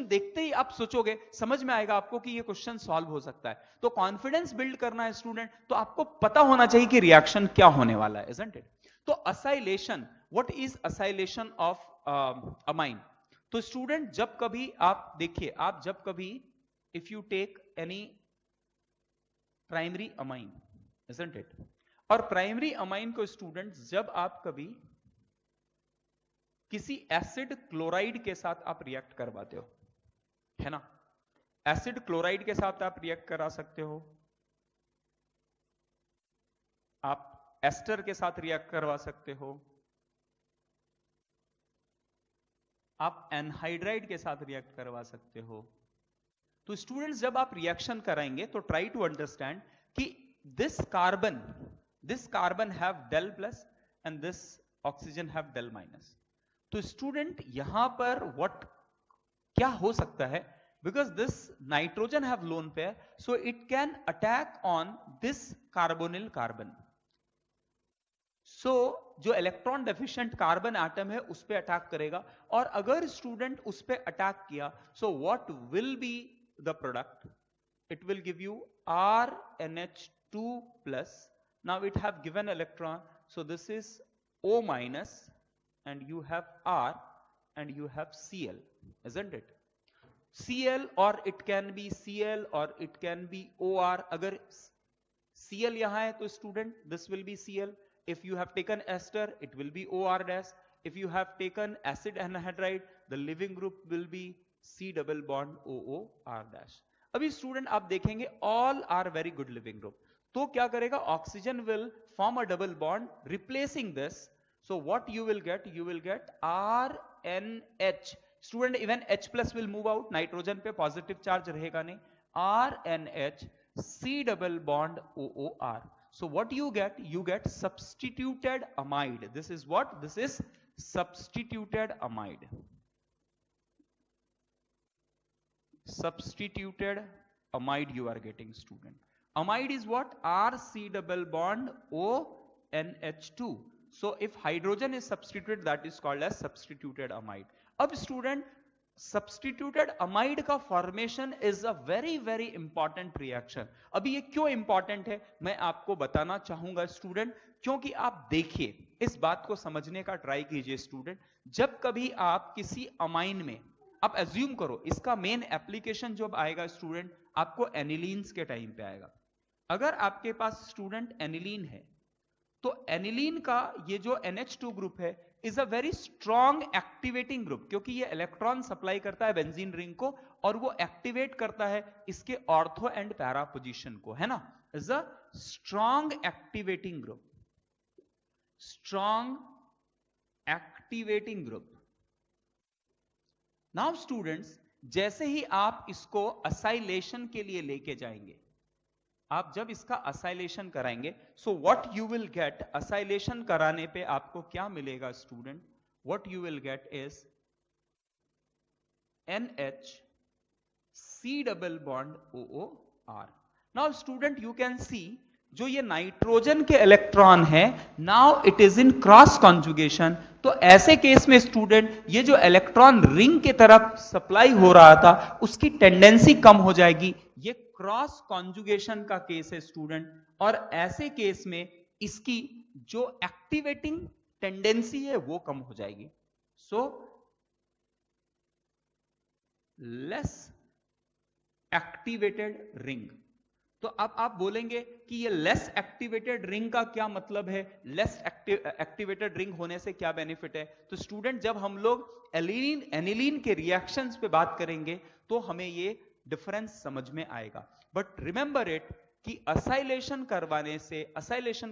देखते ही आप सोचोगे, समझ में आएगा आपको कि ये क्वेश्चन सॉल्व हो सकता है। तो कॉन्फिडेंस बिल्ड करना है स्टूडेंट, तो आपको पता होना चाहिए कि रिएक्शन क्या होने वाला है, isn't it? तो acylation, what is acylation of amine? तो स्टूडेंट जब कभी आप देखिए, आप जब कभी if you take any primary amine, isn't it? और प्राइमरी अमाइन को स्टूडेंट जब आप कभी किसी एसिड क्लोराइड के साथ आप रिएक्ट करवाते हो, है ना? एसिड क्लोराइड के साथ आप रिएक्ट करा सकते हो, आप एस्टर के साथ रिएक्ट करवा सकते हो, आप एनहाइड्राइड के साथ रिएक्ट करवा सकते हो। तो स्टूडेंट्स जब आप रिएक्शन कराएंगे तो ट्राई टू अंडरस्टैंड कि this carbon have del plus and this oxygen have del minus. तो स्टूडेंट यहां पर व्हाट क्या हो सकता है, because this nitrogen have lone pair, so it can attack on this carbonyl carbon. So जो electron deficient carbon atom है उस पर अटैक करेगा, और अगर स्टूडेंट उस पर अटैक किया, सो what will be the product? It will give you RNH2 plus. Now it have given electron, so this is O minus, and you have R and you have Cl, isn't it? Cl, or it can be Cl or it can be OR. अगर Cl यहाँ है तो student this will be Cl. If you have taken ester, it will be OR dash. If you have taken acid anhydride, the living group will be C double bond OOR dash. अभी student आप देखेंगे all are very good leaving group, तो क्या करेगा? Oxygen will form a double bond replacing this, so what you will get RNH। Student even H plus will move out, nitrogen पे positive charge रहेगा नहीं, RNH C double bond OOR। so what you get substituted amide. This is what? This is substituted amide. Substituted amide you are getting, student. Amide is what? RC double bond ONH2. So if hydrogen is substituted, that is called as substituted amide. अब student, substituted amide का formation is a very very important reaction. अभी ये क्यों important है मैं आपको बताना चाहूंगा स्टूडेंट, क्योंकि आप देखिए इस बात को समझने का ट्राई कीजिए स्टूडेंट। जब कभी आप किसी अमाइन में, आप एज्यूम करो इसका मेन एप्लीकेशन जब आएगा स्टूडेंट आपको एनिलीन्स के टाइम पे आएगा। अगर आपके पास स्टूडेंट एनिलीन है तो एनिलीन का ये जो NH2 ग्रुप है is a very strong activating group, क्योंकि ये इलेक्ट्रॉन सप्लाई करता है बेंजीन रिंग को और वो एक्टिवेट करता है इसके ऑर्थो एंड पैरा पोजीशन को, है ना? Is a strong activating group, strong activating group. Now students जैसे ही आप इसको असाइलेशन के लिए लेके जाएंगे, आप जब इसका असाइलेशन कराएंगे, सो what you will gate, acylation कराने पे आपको क्या मिलेगा student? What you will gate is NH C double bond OOR। Now student you can see जो ये नाइट्रोजन के इलेक्ट्रॉन है, now it is in cross conjugation. तो ऐसे केस में स्टूडेंट ये जो इलेक्ट्रॉन रिंग की तरफ सप्लाई हो रहा था उसकी टेंडेंसी कम हो जाएगी। ये क्रॉस कॉन्जुगेशन का केस है स्टूडेंट, और ऐसे केस में इसकी जो एक्टिवेटिंग टेंडेंसी है वो कम हो जाएगी। So less activated ring. तो अब आप बोलेंगे कि ये लेस एक्टिवेटेड रिंग का क्या मतलब है, लेस एक्टिवेटेड रिंग होने से क्या बेनिफिट है? तो स्टूडेंट जब हम लोग एनिलीन के रिएक्शंस पे बात करेंगे तो हमें ये डिफरेंस समझ में आएगा। बट रिमेंबर इट कि असाइलेशन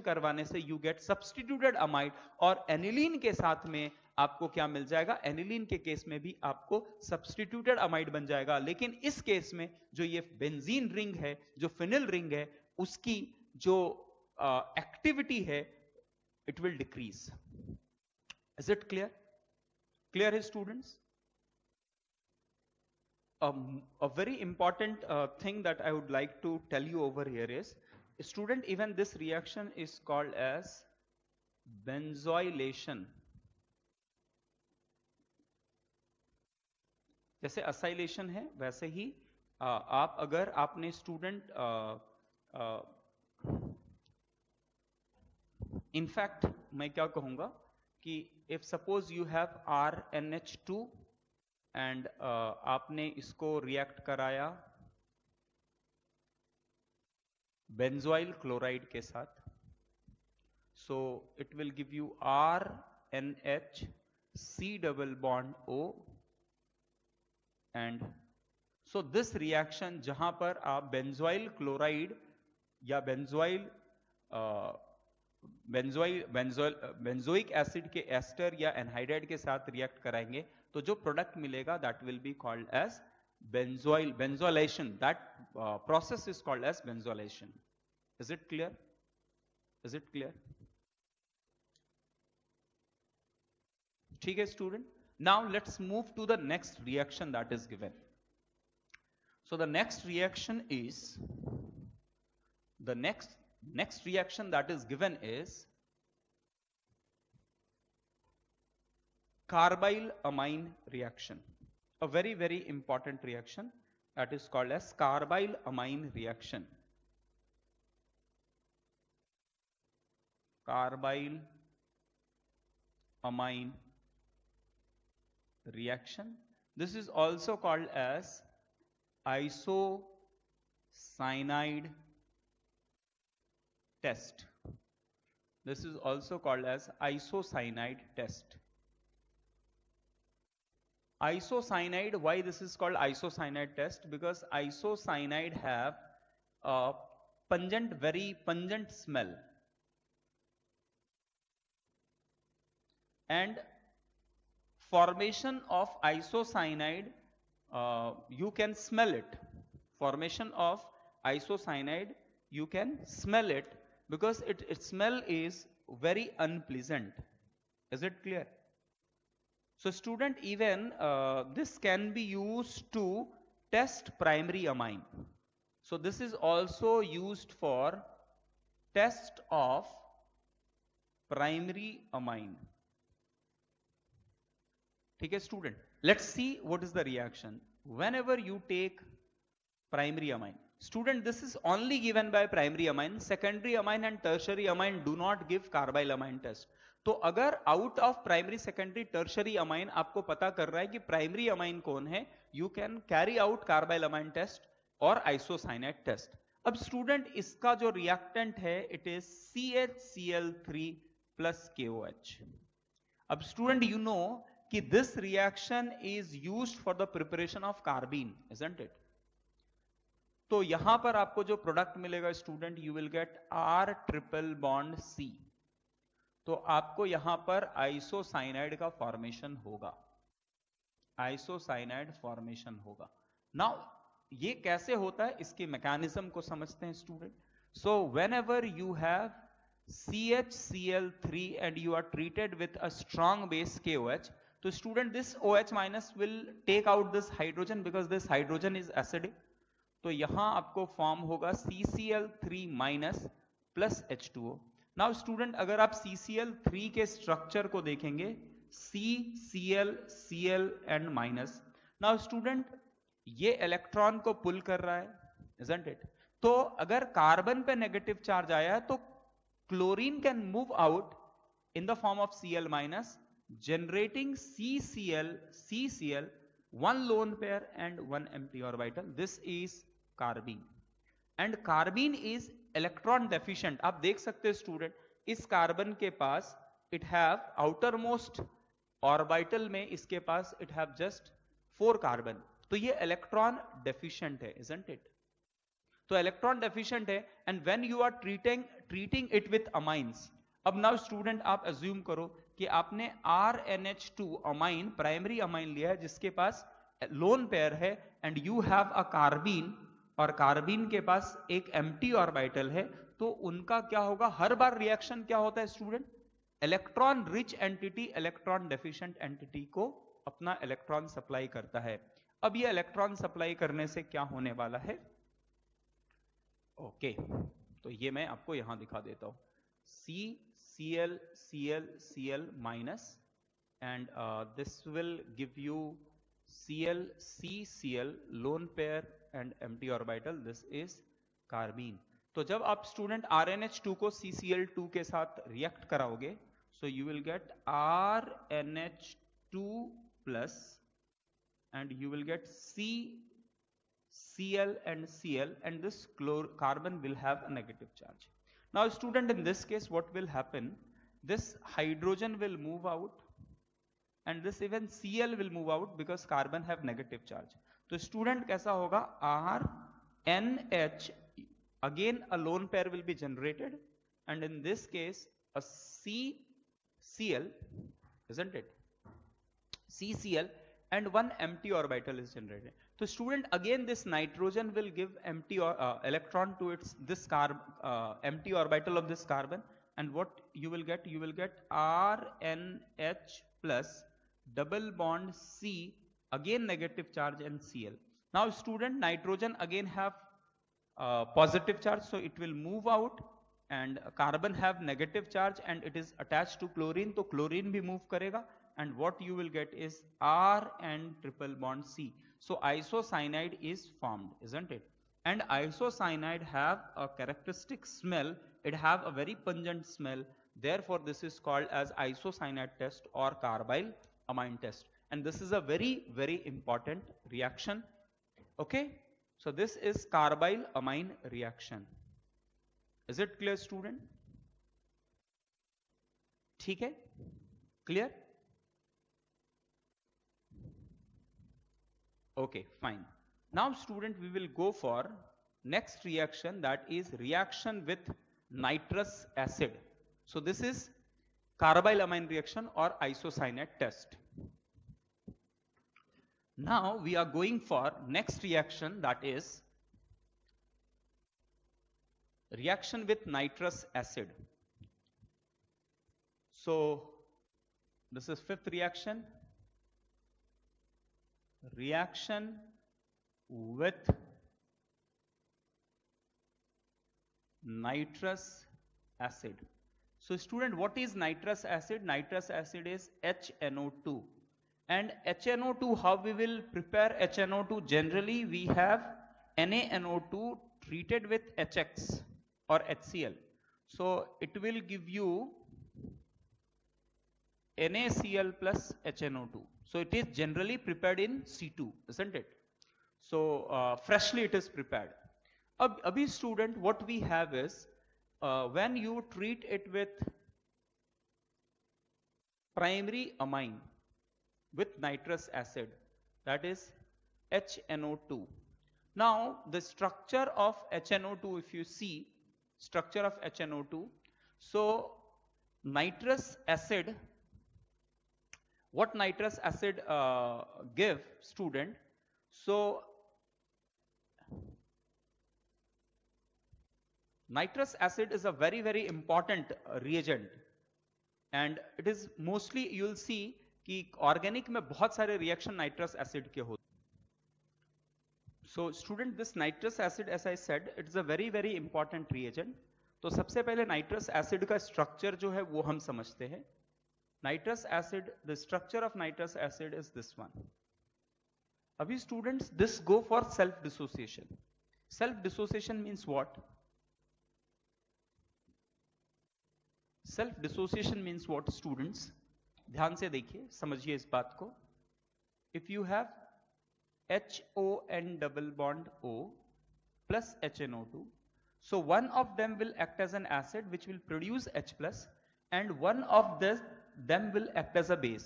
करवाने से यू गेट सब्स्टिट्यूटेड अमाइड, और एनिलीन के साथ में आपको क्या मिल जाएगा? एनिलीन के केस में भी आपको सब्स्टिट्यूटेड अमाइड बन जाएगा, लेकिन इस केस में जो ये बेंजीन रिंग है, जो फिनिल रिंग है, उसकी जो एक्टिविटी है it will decrease. Is it clear? Clear है students? A very important thing that I would like to tell you over here is, student, even this reaction is called as benzoylation। जैसे acylation है वैसे ही आप अगर आपने student in fact मैं क्या कहूंगा कि if suppose you have RNH2 and आपने इसको रिएक्ट कराया बेंजोइल क्लोराइड के साथ, so it will give you RNH C double bond O, and so this reaction जहां पर आप बेंजोइल क्लोराइड या बेंजोइक एसिड के एस्टर या एनहाइड्राइड के साथ रिएक्ट कराएंगे तो जो प्रोडक्ट मिलेगा that will be called as benzoylation. That process is called as benzoylation. Is it clear? Is it clear? ठीक है student. Now let's move to the next reaction that is given. So the next reaction is the next reaction that is given is carbyl amine reaction. A very important reaction that is called as carbyl amine reaction. Carbyl amine reaction. This is also called as isocyanide test. This is also called as isocyanide test. Isocyanide, why this is called isocyanide test? Because isocyanide have a very pungent smell, and formation of isocyanide, you can smell it. Formation of isocyanide, you can smell it because its smell is very unpleasant. Is it clear? So student, even this can be used to test primary amine. So this is also used for test of primary amine. Okay, student, let's see what is the reaction whenever you take primary amine. Student, this is only given by primary amine. Secondary amine and tertiary amine do not give carbyl amine test. तो अगर out of primary secondary tertiary amine आपको पता कर रहा है कि primary amine कौन है, you can carry out carbylamine test और आइसोसाइनेट टेस्ट. अब स्टूडेंट, इसका जो रिएक्टेंट है it is CHCl3 plus KOH. अब स्टूडेंट, यू नो कि this reaction is used for the preparation of carbene, isn't it? तो यहां पर आपको जो प्रोडक्ट मिलेगा student, you will get R triple bond C. तो आपको यहां पर आइसोसाइनाइड का फॉर्मेशन होगा. आइसोसाइनाइड फॉर्मेशन होगा. नाउ ये कैसे होता है, इसके मैकेनिज्म को समझते हैं student. So whenever you have CHCl3 and you are treated with a strong base KOH, तो student this OH minus will take out this hydrogen because this hydrogen is acidic. तो यहां आपको फॉर्म होगा CCl3 minus plus H2O. Now student, अगर आप CCl3 के structure को देखेंगे, CCl, Cl and minus. Now student, ये इलेक्ट्रॉन को पुल कर रहा है, isn't it? तो अगर कार्बन पे नेगेटिव चार्ज आया तो chlorine can move out in the form of Cl minus, generating CCl, one lone pair and one empty orbital. This is carbene. And carbene is electron deficient. आप देख सकते हैं student, इस carbon के पास it have outer most orbital में इसके पास इट हैव जस्ट 4 कार्बन. तो ये इलेक्ट्रॉन डेफिशिएंट है, इजंट इट? तो इलेक्ट्रॉन डेफिशिएंट है and when you are treating it with amines. अब नाउ स्टूडेंट, आप अज्यूम करो कि आपने RNH2 अमाइन, प्राइमरी अमाइन लिया है जिसके पास लोन पेयर है and you have a carbene, और कार्बीन के पास एक एम्प्टी ऑर्बिटल है. तो उनका क्या होगा, हर बार रिएक्शन क्या होता है student? Electron rich entity electron deficient entity को अपना इलेक्ट्रॉन सप्लाई करता है. अब ये इलेक्ट्रॉन सप्लाई करने से क्या होने वाला है? ओके, तो ये मैं आपको यहां दिखा देता हूं. CCl, Cl, Cl minus and this will give you Cl, CCl, lone pair and empty orbital. This is carbene. तो जब आप स्टूडेंट RNH2 को CCl2 के साथ रिएक्ट कराओगे, so you will get RNH2 plus and you will get Cl and Cl, and this carbon will have a negative charge. Now student, in this case what will happen, this hydrogen will move out and this even Cl will move out because carbon have negative charge. तो student कैसा होगा, RNH, again a lone pair will be generated and in this case a CCl, isn't it? CCl and one empty orbital is generated. So student, again this nitrogen will give empty electron to its this empty orbital of this carbon, and what you will get? You will get RNH plus double bond C, again negative charge, and Cl. Now student, nitrogen again have positive charge, so it will move out, and carbon have negative charge and it is attached to chlorine, so chlorine bhi move karega, and what you will get is R and triple bond C. So isocyanide is formed, isn't it? And isocyanide have a characteristic smell, it have a very pungent smell, therefore this is called as isocyanide test or carbyl amine test, and this is a very important reaction. Okay, so this is carbyl amine reaction. Is it clear student? ठीक है, clear? Okay, fine. Now student, we will go for next reaction, that is reaction with nitrous acid. So this is carbyl amine reaction or isocyanate test. Now we are going for next reaction, that is reaction with nitrous acid. So this is fifth reaction, reaction with nitrous acid. So student, what is nitrous acid? Nitrous acid is HNO2. And HNO2, how we will prepare HNO2? Generally we have NaNO2 treated with HX or HCl. So it will give you NaCl plus HNO2. So it is generally prepared in C2, isn't it? So freshly it is prepared. Abhi student, what we have is when you treat it with primary amine with nitrous acid, that is HNO2. Now the structure of HNO2, if you see structure of HNO2, so nitrous acid, what nitrous acid give student? So nitrous acid is a very important reagent, and it is mostly, you will see कि organic में बहुत सारे reaction nitrous acid के होते. So student, this nitrous acid, as I said, it is a very important reagent. तो सबसे पहले nitrous acid का स्ट्रक्चर जो है वो हम समझते हैं. Nitrous acid, the structure of nitrous acid is this one. अभी students, this go for self dissociation. Self dissociation means what? Self dissociation means what students? ध्यान से देखिए, समझिए इस बात को. If you have HON double bond O plus HNO2, so one of them will act as an acid which will produce H plus, and one of them will act as a base.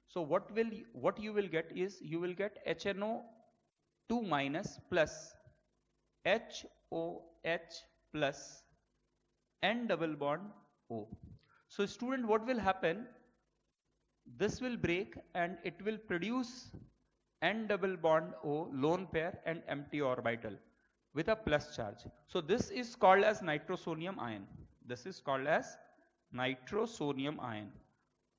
So what you will get is, you will get HNO2 minus plus HOH plus N double bond O. So student, what will happen? This will break and it will produce N double bond O, lone pair and empty orbital with a plus charge. So this is called as nitrosonium ion. This is called as nitrosonium ion.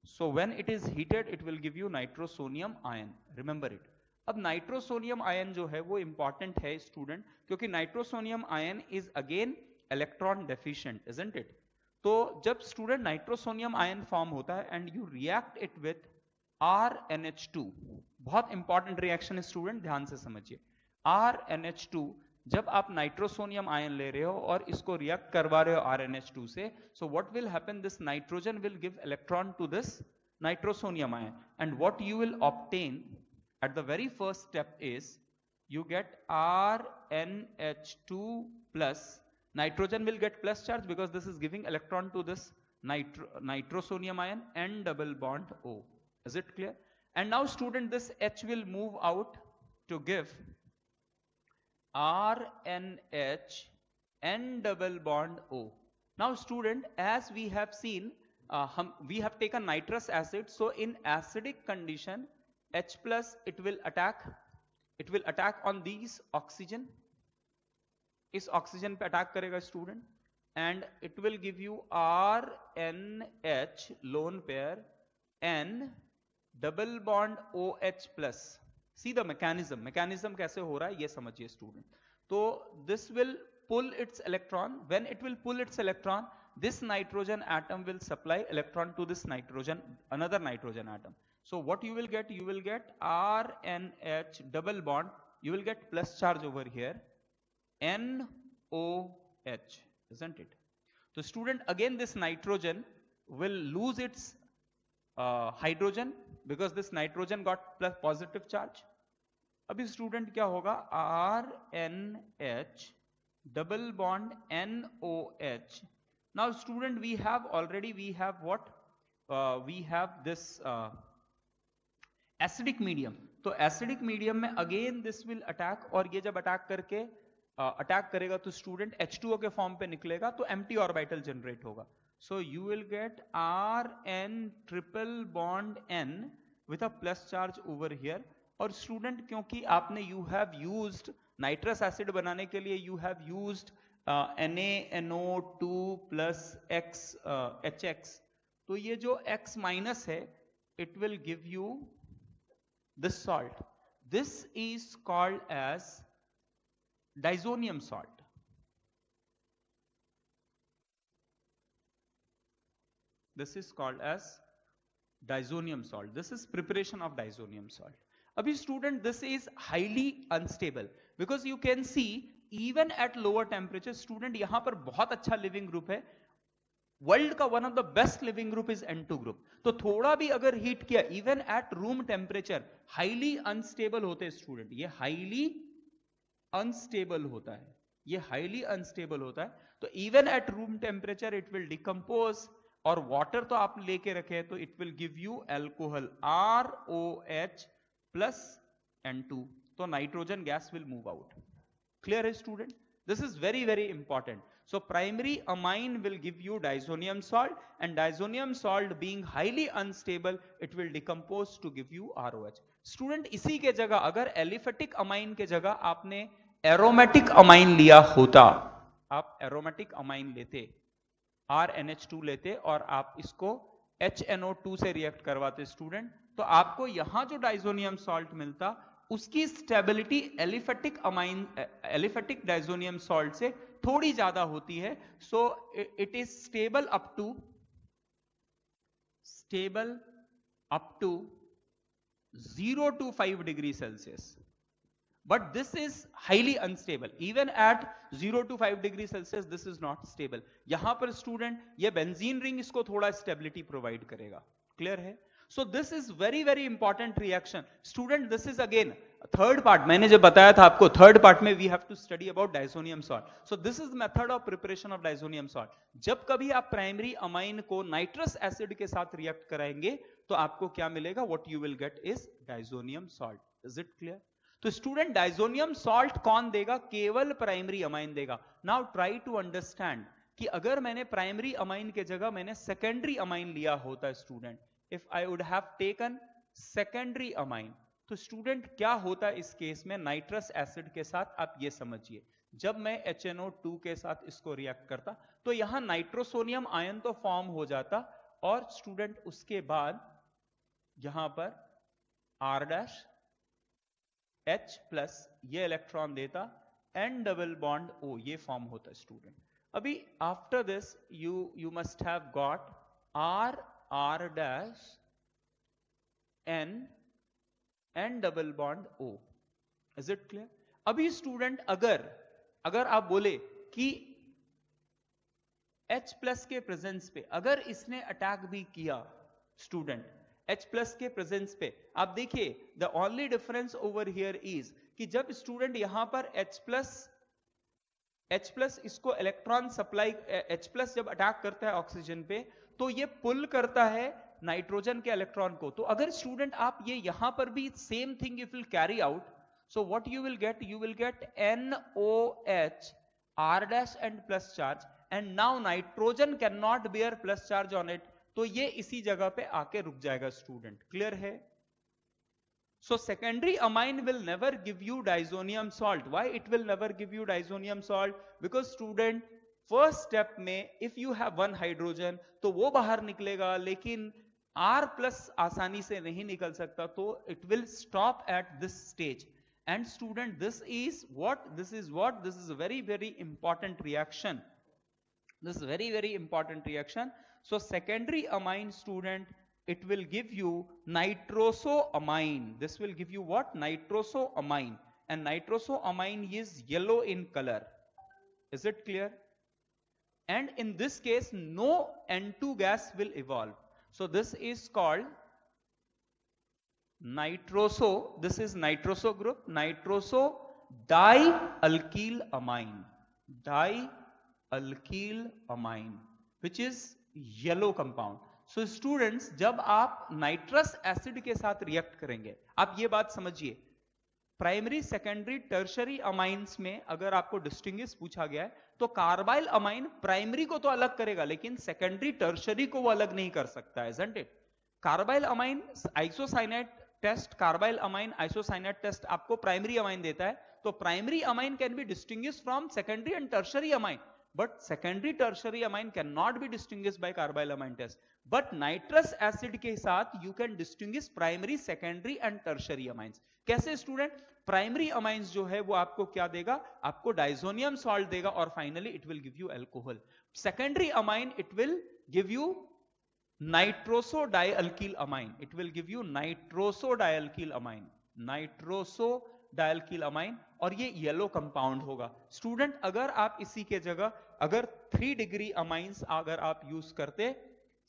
So when it is heated, it will give you nitrosonium ion. Remember it. अब nitrosonium ion जो है वो important है student, क्योंकि nitrosonium ion is again electron deficient, isn't it? तो जब student nitrosonium ion form होता है and you react it with RNH2, बहुत इंपॉर्टेंट रिएक्शन है स्टूडेंट, ध्यान से समझिए. RNH2, जब आप नाइट्रोसोनियम आयन ले रहे हो और इसको रिएक्ट करवा रहे हो RNH2 से, so what will happen? This nitrogen will give electron to this nitrosonium ion, and what you will obtain at the very first step is you get RNH2 plus, nitrogen will get plus charge because this is giving electron to this nitrosonium ion, N double bond O. Is it clear? And now student, this H will move out to give RNH N double bond O. Now student, as we have seen, we have taken nitrous acid, so in acidic condition H plus, it will attack on these oxygen, इस oxygen पे attack करेगा student, and it will give you RNH lone pair N double bond OH plus. See the mechanism कैसे हो रहा है ये समझिए student. तो this will pull its electron. When it will pull its electron, this nitrogen atom will supply electron to this another nitrogen atom. So what you will get RNH double bond, you will get plus charge over here, NOH, isn't it? So student, again this nitrogen will lose its hydrogen because this nitrogen got plus positive charge. अभी student क्या होगा, RNH double bond NOH. Now student, we have what? We have this acidic medium. तो acidic medium में again this will attack, और ये जब attack करके attack करेगा तो स्टूडेंट H2O के फॉर्म पे निकलेगा, तो empty orbital जनरेट होगा. So you will get RN triple bond N with a plus charge over here. और स्टूडेंट क्योंकि आपने you have used nitrous acid बनाने के लिए you have used NaNO2 plus HX, तो ये जो X माइनस है it will give you this salt. This is called as disonium salt. This is called as disonium salt. This is preparation of disonium salt. अभी student this is highly unstable because you can see even at lower temperature. Student यहां पर बहुत अच्छा leaving group है, world का one of the best leaving group is N2 group. तो थोड़ा भी अगर हीट किया even at room temperature highly unstable होते हैं स्टूडेंट. ये हाईली अनस्टेबल होता है, ये हाईली अनस्टेबल होता है. तो even at room temperature it will decompose, और वाटर तो आप लेके रखे हैं तो it will give you alcohol ROH plus N2. तो nitrogen gas will move out. Clear है student? This is very very important. So primary amine will give you disonium salt, and disonium salt being highly unstable, it will decompose to give you ROH. Student, इसी के जगह अगर aliphatic amine के जगह आपने aromatic amine लिया होता, आप एरोमेटिक अमाइन लेते, RNH2 लेते और आप इसको HNO2 से रिएक्ट करवाते स्टूडेंट, तो आपको यहां जो डाइजोनियम सॉल्ट मिलता उसकी स्टेबिलिटी एलिफेटिक डाइजोनियम सॉल्ट से थोड़ी ज्यादा होती है. So it is stable up to 0 to 5 degree Celsius. But this is highly unstable. Even at 0 to 5 degree Celsius, this is not stable. यहां पर स्टूडेंट ये बेंजीन रिंग इसको थोड़ा स्टेबिलिटी प्रोवाइड करेगा. क्लियर है? So this is very very important reaction. Student, this is again third part. मैंने जब बताया था आपको third part में we have to study about disonium salt. So this is method of preparation of disonium salt. जब कभी आप primary amine को नाइट्रस एसिड के साथ रिएक्ट कराएंगे तो आपको क्या मिलेगा? What you will get is disonium salt. Is it clear? तो स्टूडेंट डाइजोनियम सॉल्ट कौन देगा? केवल प्राइमरी अमाइन देगा. नाउ ट्राई टू अंडरस्टैंड कि अगर मैंने प्राइमरी अमाइन के जगह मैंने सेकेंडरी अमाइन लिया होता student, if I would have taken secondary amine, तो स्टूडेंट क्या होता इस केस में नाइट्रस एसिड के साथ? आप ये समझिए, जब मैं HNO2 के साथ इसको रिएक्ट करता तो यहां नाइट्रोसोनियम आयन तो फॉर्म हो जाता, और स्टूडेंट उसके बाद यहां पर R' H प्लस ये इलेक्ट्रॉन देता, N डबल बॉन्ड O ये फॉर्म होता है स्टूडेंट. अभी after this you must have got R dash N double bond O. Is it clear? अभी स्टूडेंट अगर आप बोले कि H प्लस के प्रेजेंस पे अगर इसने अटैक भी किया स्टूडेंट, H प्लस के प्रेजेंस पे, आप देखिए the only difference over here is कि जब स्टूडेंट यहां पर H प्लस इसको इलेक्ट्रॉन सप्लाई, H प्लस जब अटैक करता है ऑक्सीजन पे तो ये पुल करता है नाइट्रोजन के इलेक्ट्रॉन को. तो अगर स्टूडेंट आप ये यहां पर भी same thing if will carry out, so what you will gate NOH R dash and plus charge, and now nitrogen can not bear plus charge on it, तो ये इसी जगह पे आके रुक जाएगा स्टूडेंट. क्लियर है? So secondary amine will never give you diazonium salt. Why it will never give you diazonium salt? Because student, first step में if you have one hydrogen तो वो बाहर निकलेगा, लेकिन R plus आसानी से नहीं निकल सकता, तो it will stop at this stage. And student, this is a very very important reaction. This is very very important reaction. So secondary amine, student, it will give you nitrosoamine. This will give you what? Nitrosoamine. And nitrosoamine is yellow in color. Is it clear? And in this case, no N2 gas will evolve. So this is called nitroso. This is nitroso group. Nitroso dialkyl amine. Dialkyl amine, which is yellow compound. So students, जब आप nitrous acid के साथ react करेंगे, आप ये बात समझिए, primary secondary tertiary amines में अगर आपको डिस्टिंग्विश पूछा गया है तो कार्बाइल अमाइन प्राइमरी को तो अलग करेगा, लेकिन सेकेंडरी टर्शरी को वो अलग नहीं कर सकता है, isn't it? Carbylamine isocyanate test, carbylamine isocyanate test आपको प्राइमरी अमाइन देता है, तो primary amine can be distinguished from secondary and tertiary amine, but secondary tertiary amine cannot be distinguished by carbyl amine test. But nitrous acid के साथ you can distinguish primary, secondary and tertiary amines. कैसे student? Primary amines जो है वो आपको क्या देगा? आपको डाइजोनियम सॉल्ट देगा और finally it will give you alcohol. Secondary amine it will give you nitrosodialkyl amine. It will give you nitrosodialkyl amine. Nitrosodialkyl amine, और ये येलो कंपाउंड होगा. स्टूडेंट, अगर आप इसी के जगह अगर 3 डिग्री अमाइंस अगर आप यूज करते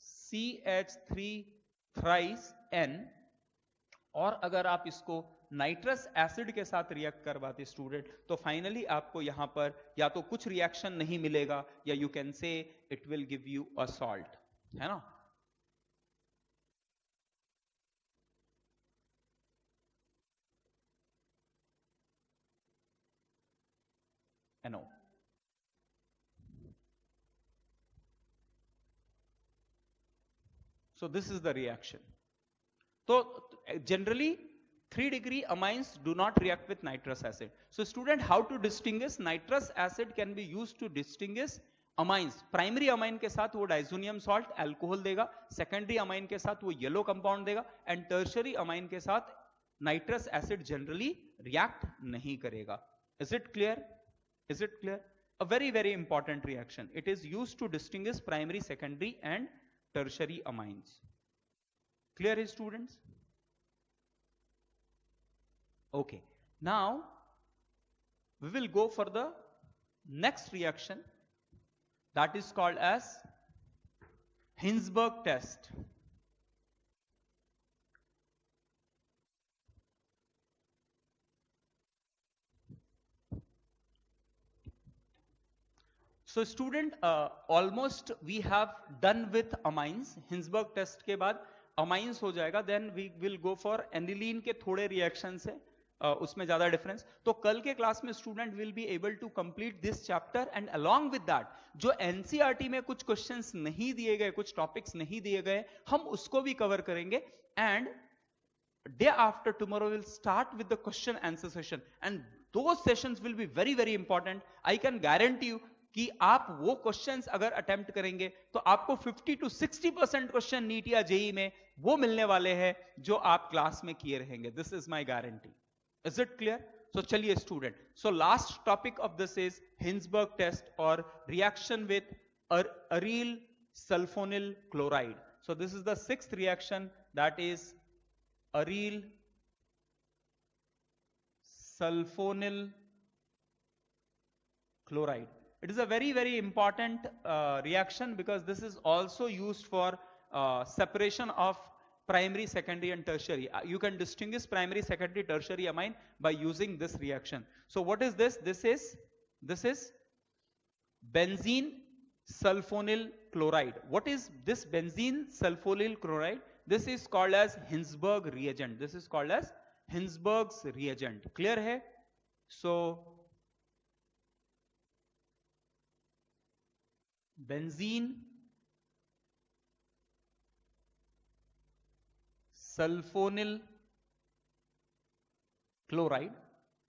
CH3 थ्राइस N, और अगर आप इसको नाइट्रस एसिड के साथ रिएक्ट करवाते स्टूडेंट, तो फाइनली आपको यहां पर या तो कुछ रिएक्शन नहीं मिलेगा, या you can say it will give you a salt, है ना? NO. So this is the reaction. So generally 3 degree amines do not react with nitrous acid. So student, how to distinguish? Nitrous acid can be used to distinguish amines. Primary amine के साथ वो diazonium salt alcohol देगा, secondary amine के साथ वो yellow compound देगा, and tertiary amine के साथ नाइट्रस एसिड जनरली रिएक्ट नहीं करेगा. Is it clear? Is it clear? A very very important reaction. It is used to distinguish primary, secondary and tertiary amines. Clear, students? Okay. Now we will go for the next reaction, that is called as Hinsberg test. So student, almost we have done with amines. Hinsberg test के बाद amines हो जाएगा, then we will go for aniline के थोड़े reactions है, उसमें ज्यादा difference. तो कल के क्लास में student will be able to complete this chapter, and along with that जो एनसीईआरटी में कुछ क्वेश्चंस नहीं दिए गए, कुछ टॉपिक्स नहीं दिए गए, हम उसको भी कवर करेंगे. And day after tomorrow we'll start with the question answer session, and those sessions will be very very important. I can guarantee you कि आप वो क्वेश्चंस अगर अटेम्प्ट करेंगे तो आपको 50 to 60% क्वेश्चन नीट या जेई में वो मिलने वाले हैं जो आप क्लास में किए रहेंगे. This is my guarantee. Is it clear? So चलिए student, so last topic of this is Hinsberg test और reaction with aryl sulfonyl chloride. So this is the sixth reaction, that is aryl sulfonyl chloride. It is a very very important reaction because this is also used for separation of primary, secondary and tertiary. You can distinguish primary, secondary, tertiary amine by using this reaction. So what is this? This is benzene sulfonyl chloride. What is this benzene sulfonyl chloride? This is called as Hinsberg reagent. This is called as Hinsberg's reagent. Clear hai? So benzene sulfonyl chloride.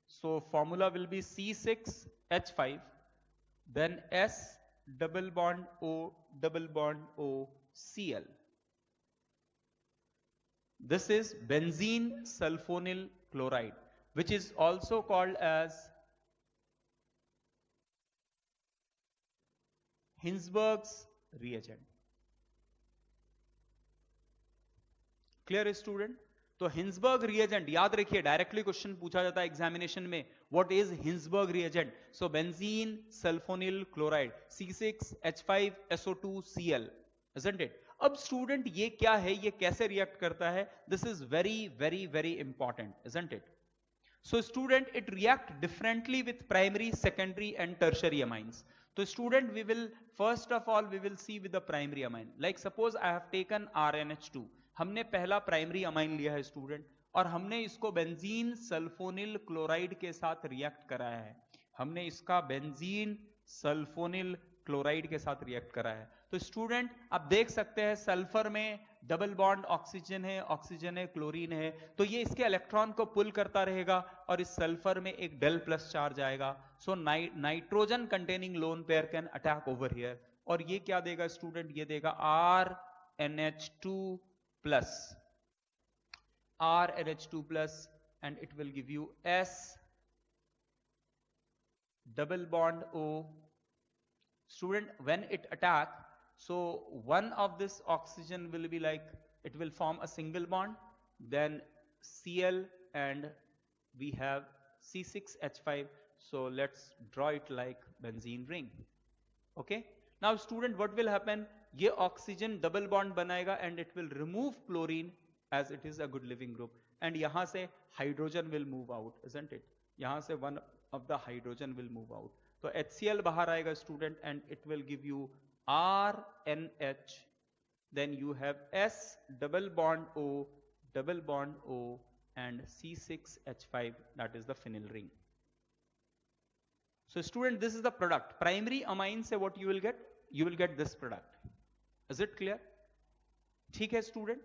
So formula will be C6H5, then S double bond O double bond O Cl. This is benzene sulfonyl chloride, which is also called as Hinsberg's reagent. Clear है student? तो Hinsberg reagent याद रखिए, directly question पूछा जाता है examination में, what is Hinsberg reagent? So benzene sulfonyl chloride C6H5SO2Cl, isn't it? अब student ये क्या है, ये कैसे रिएक्ट करता है? This is very very very important, isn't it? So student, it react differently with primary, secondary and tertiary amines. So student, we will first of all we will see with the primary amine. Like suppose I have taken RNH2. हमने पहला primary amine लिया है student, और हमने इसको benzene sulfonyl chloride के साथ react कराया है. हमने इसका बेंजीन सल्फोनिल क्लोराइड के साथ रिएक्ट कराया है. तो स्टूडेंट आप देख सकते हैं सल्फर में डबल बॉन्ड ऑक्सीजन है, ऑक्सीजन है, क्लोरीन है, तो ये इसके इलेक्ट्रॉन को पुल करता रहेगा और इस सल्फर में एक डेल प्लस चार्ज आएगा. So nitrogen containing lone pair can attack over here, और ये क्या देगा स्टूडेंट? ये देगा RNH2 plus, RNH2 plus, and it will give you S double bond O. Student, when it attack, so one of this oxygen will be like, it will form a single bond, then Cl, and we have C6H5. So let's draw it like benzene ring. Okay, now student, what will happen? ये oxygen double bond बनाएगा and it will remove chlorine as it is a good leaving group, and यहां से hydrogen will move out, isn't it? यहां से one of the hydrogen will move out, तो HCl बाहर आएगा student, and it will give you RNH, then you have S double bond O and C6H5, that is the phenyl ring. So student, this is the product. Primary amine से what you will get? You will get this product. Is it clear? ठीक है student?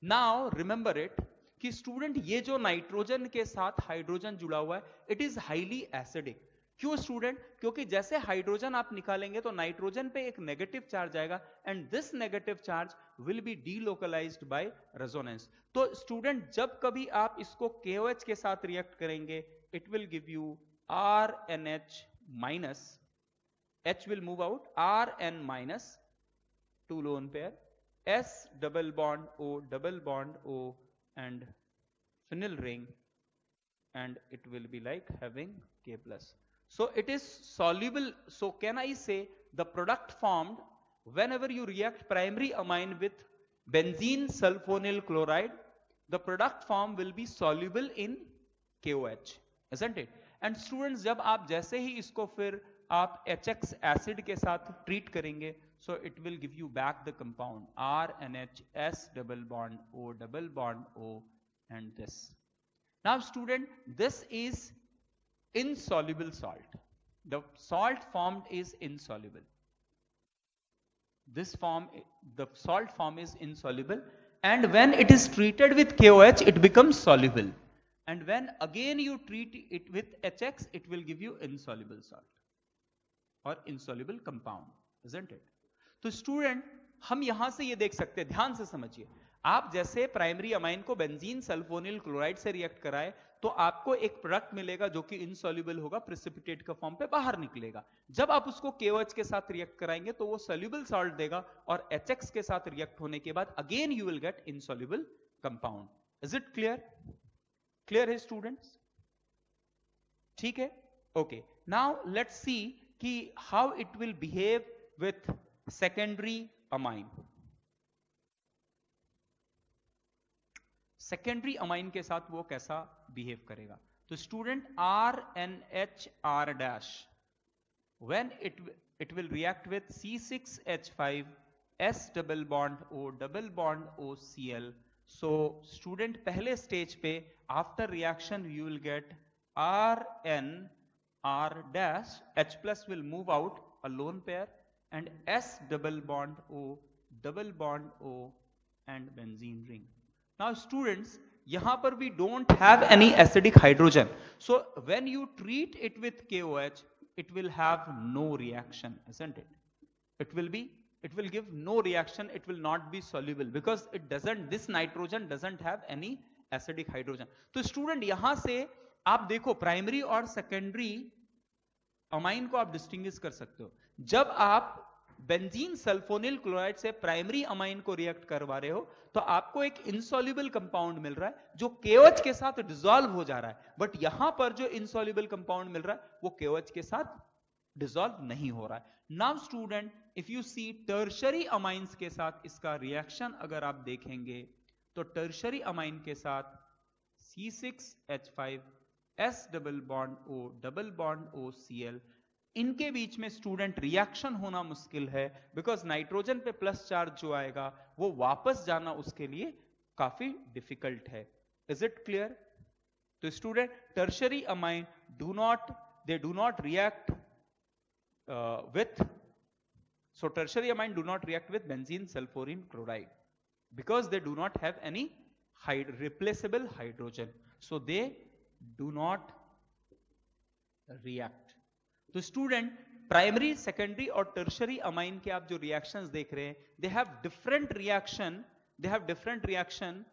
Now remember it कि student ये जो nitrogen के साथ hydrogen जुड़ा हुआ है, इट इज हाईली एसिडिक. क्यों स्टूडेंट? क्योंकि जैसे हाइड्रोजन आप निकालेंगे तो नाइट्रोजन पे एक नेगेटिव चार्ज आएगा, and this negative charge will be delocalized by resonance. तो स्टूडेंट जब कभी आप इसको KOH के साथ रिएक्ट करेंगे, it will give you RNH minus, H will move out, Rn minus, 2 lone pair, S double bond O and phenyl ring, and it will be like having K plus. So it is soluble. So can I say the product formed whenever you react primary amine with benzene sulfonyl chloride, the product form will be soluble in KOH, isn't it? And students, जब आप जैसे ही इसको फिर आप HX acid के साथ treat करेंगे, so it will give you back the compound RNH S double bond O and this. Now student, this is insoluble salt. The salt formed is insoluble. The salt form is insoluble, and when it is treated with KOH, it becomes soluble. And when again you treat it with HX, it will give you insoluble salt or insoluble compound, isn't it? तो student हम यहां से ये देख सकते हैं, ध्यान से समझिए, आप जैसे प्राइमरी अमाइन को बेंजीन सल्फोनिल क्लोराइड से रिएक्ट कराए तो आपको एक प्रोडक्ट मिलेगा जो कि इनसॉल्युबल होगा, प्रेसिपिटेट का फॉर्म पे बाहर निकलेगा. जब आप उसको KOH के साथ रिएक्ट कराएंगे तो वो सॉल्युबल सॉल्ट देगा, और HX के साथ रिएक्ट होने के बाद again you will gate insoluble compound. Is it clear? Clear है स्टूडेंट्स? ठीक है, ओके. नाउ लेट्स सी कि how it will behave with secondary amine. Secondary amine के साथ वो कैसा बिहेव करेगा? तो student RNH R' when it will react with C6H5 S double bond O Cl. So student पहले स्टेज पे after reaction you will get RN R' H plus will move out a lone pair, and S double bond O and benzene ring. Now students, यहां पर we don't have any acidic hydrogen, so when you treat it with KOH it will have no reaction, isn't it? It will give no reaction, it will not be soluble because this nitrogen doesn't have any acidic hydrogen. तो student यहां से आप देखो primary और secondary amine को आप distinguish कर सकते हो. जब आप बेंजीन सल्फोनिल क्लोराइड से प्राइमरी अमाइन को रिएक्ट करवा रहे हो तो आपको एक इनसॉल्युबल कंपाउंड मिल रहा है जो KOH के साथ डिसॉल्व हो जा रहा है, बट यहां पर जो इनसॉल्युबल कंपाउंड मिल रहा है वो KOH के साथ डिसॉल्व नहीं हो रहा है. Now student if you see tertiary amines के साथ इसका रिएक्शन अगर आप देखेंगे तो टर्शरी अमाइन के साथ C6H5 S double bond O double bond O Cl, इनके बीच में स्टूडेंट रिएक्शन होना मुश्किल है बिकॉज नाइट्रोजन पे प्लस चार्ज जो आएगा वो वापस जाना उसके लिए काफी डिफिकल्ट है. Is it clear? तो student tertiary amine do not react with so tertiary amine do not react with benzene sulforine chloride because they do not have any replaceable hydrogen, so they do not react. तो student primary secondary और tertiary amine के आप जो reactions देख रहे हैं they have different reaction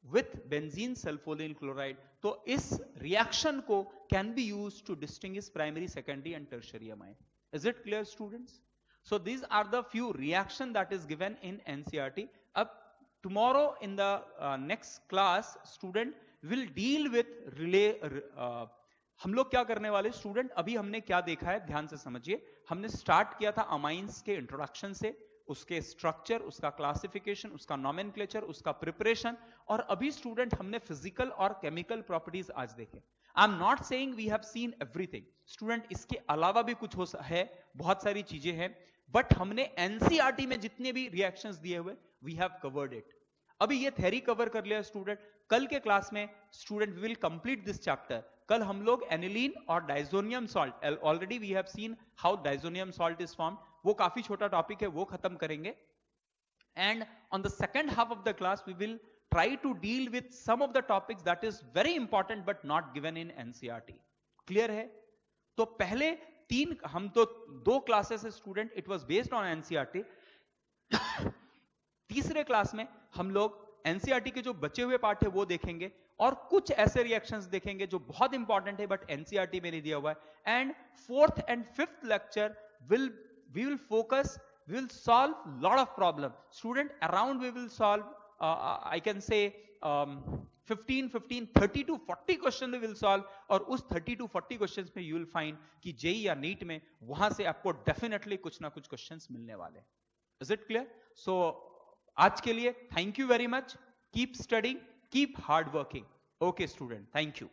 with benzene sulfonyl chloride. तो इस रिएक्शन को can be used to distinguish primary secondary and tertiary amine. Is it clear, students? So these are the few reaction that is given in NCERT. Up tomorrow in the next class, student will deal with हम लोग क्या करने वाले student, अभी हमने क्या देखा है ध्यान से समझिए. हमने स्टार्ट किया था अमाइंस के इंट्रोडक्शन से, उसके स्ट्रक्चर, उसका क्लासिफिकेशन, उसका नॉमेनक्लेचर, उसका प्रिपरेशन, और अभी स्टूडेंट हमने फिजिकल और केमिकल प्रॉपर्टीज आज देखे. I am not saying we have seen everything student, इसके अलावा भी कुछ है, बहुत सारी चीजें हैं, बट हमने एनसीईआरटी में जितने भी रिएक्शंस दिए हुए वी हैव कवर्ड इट. अभी ये थ्योरी कवर कर लिया स्टूडेंट. कल के क्लास में student we will complete this chapter. कल हम लोग एनिलीन और diazonium salt, already we have seen how diazonium salt is formed, वो काफी छोटा टॉपिक है, वो खत्म करेंगे. And on the second half of the class we will try to deal with some of the topics that is very important but not given in NCERT. Clear है? तो पहले तीन, हम तो 2 क्लासेस है student, it was based on NCERT. तीसरे class में हम लोग NCERT के जो बचे हुए पार्ट है वो देखेंगे और कुछ ऐसे रिएक्शंस देखेंगे जो बहुत इंपॉर्टेंट है बट NCERT में नहीं दिया हुआ है. And 4th and 5th lecture we will focus, we will solve lot of problem student. Around we will solve I can say 15, 30 to 40 question we will solve, और उस 30 to 40 क्वेश्चंस में you will find कि JEE या NEET में वहां से आपको definitely कुछ ना कुछ क्वेश्चंस मिलने वाले. Is it clear? सो आज के लिए thank you very much. Keep studying, keep hard working. Okay student, thank you.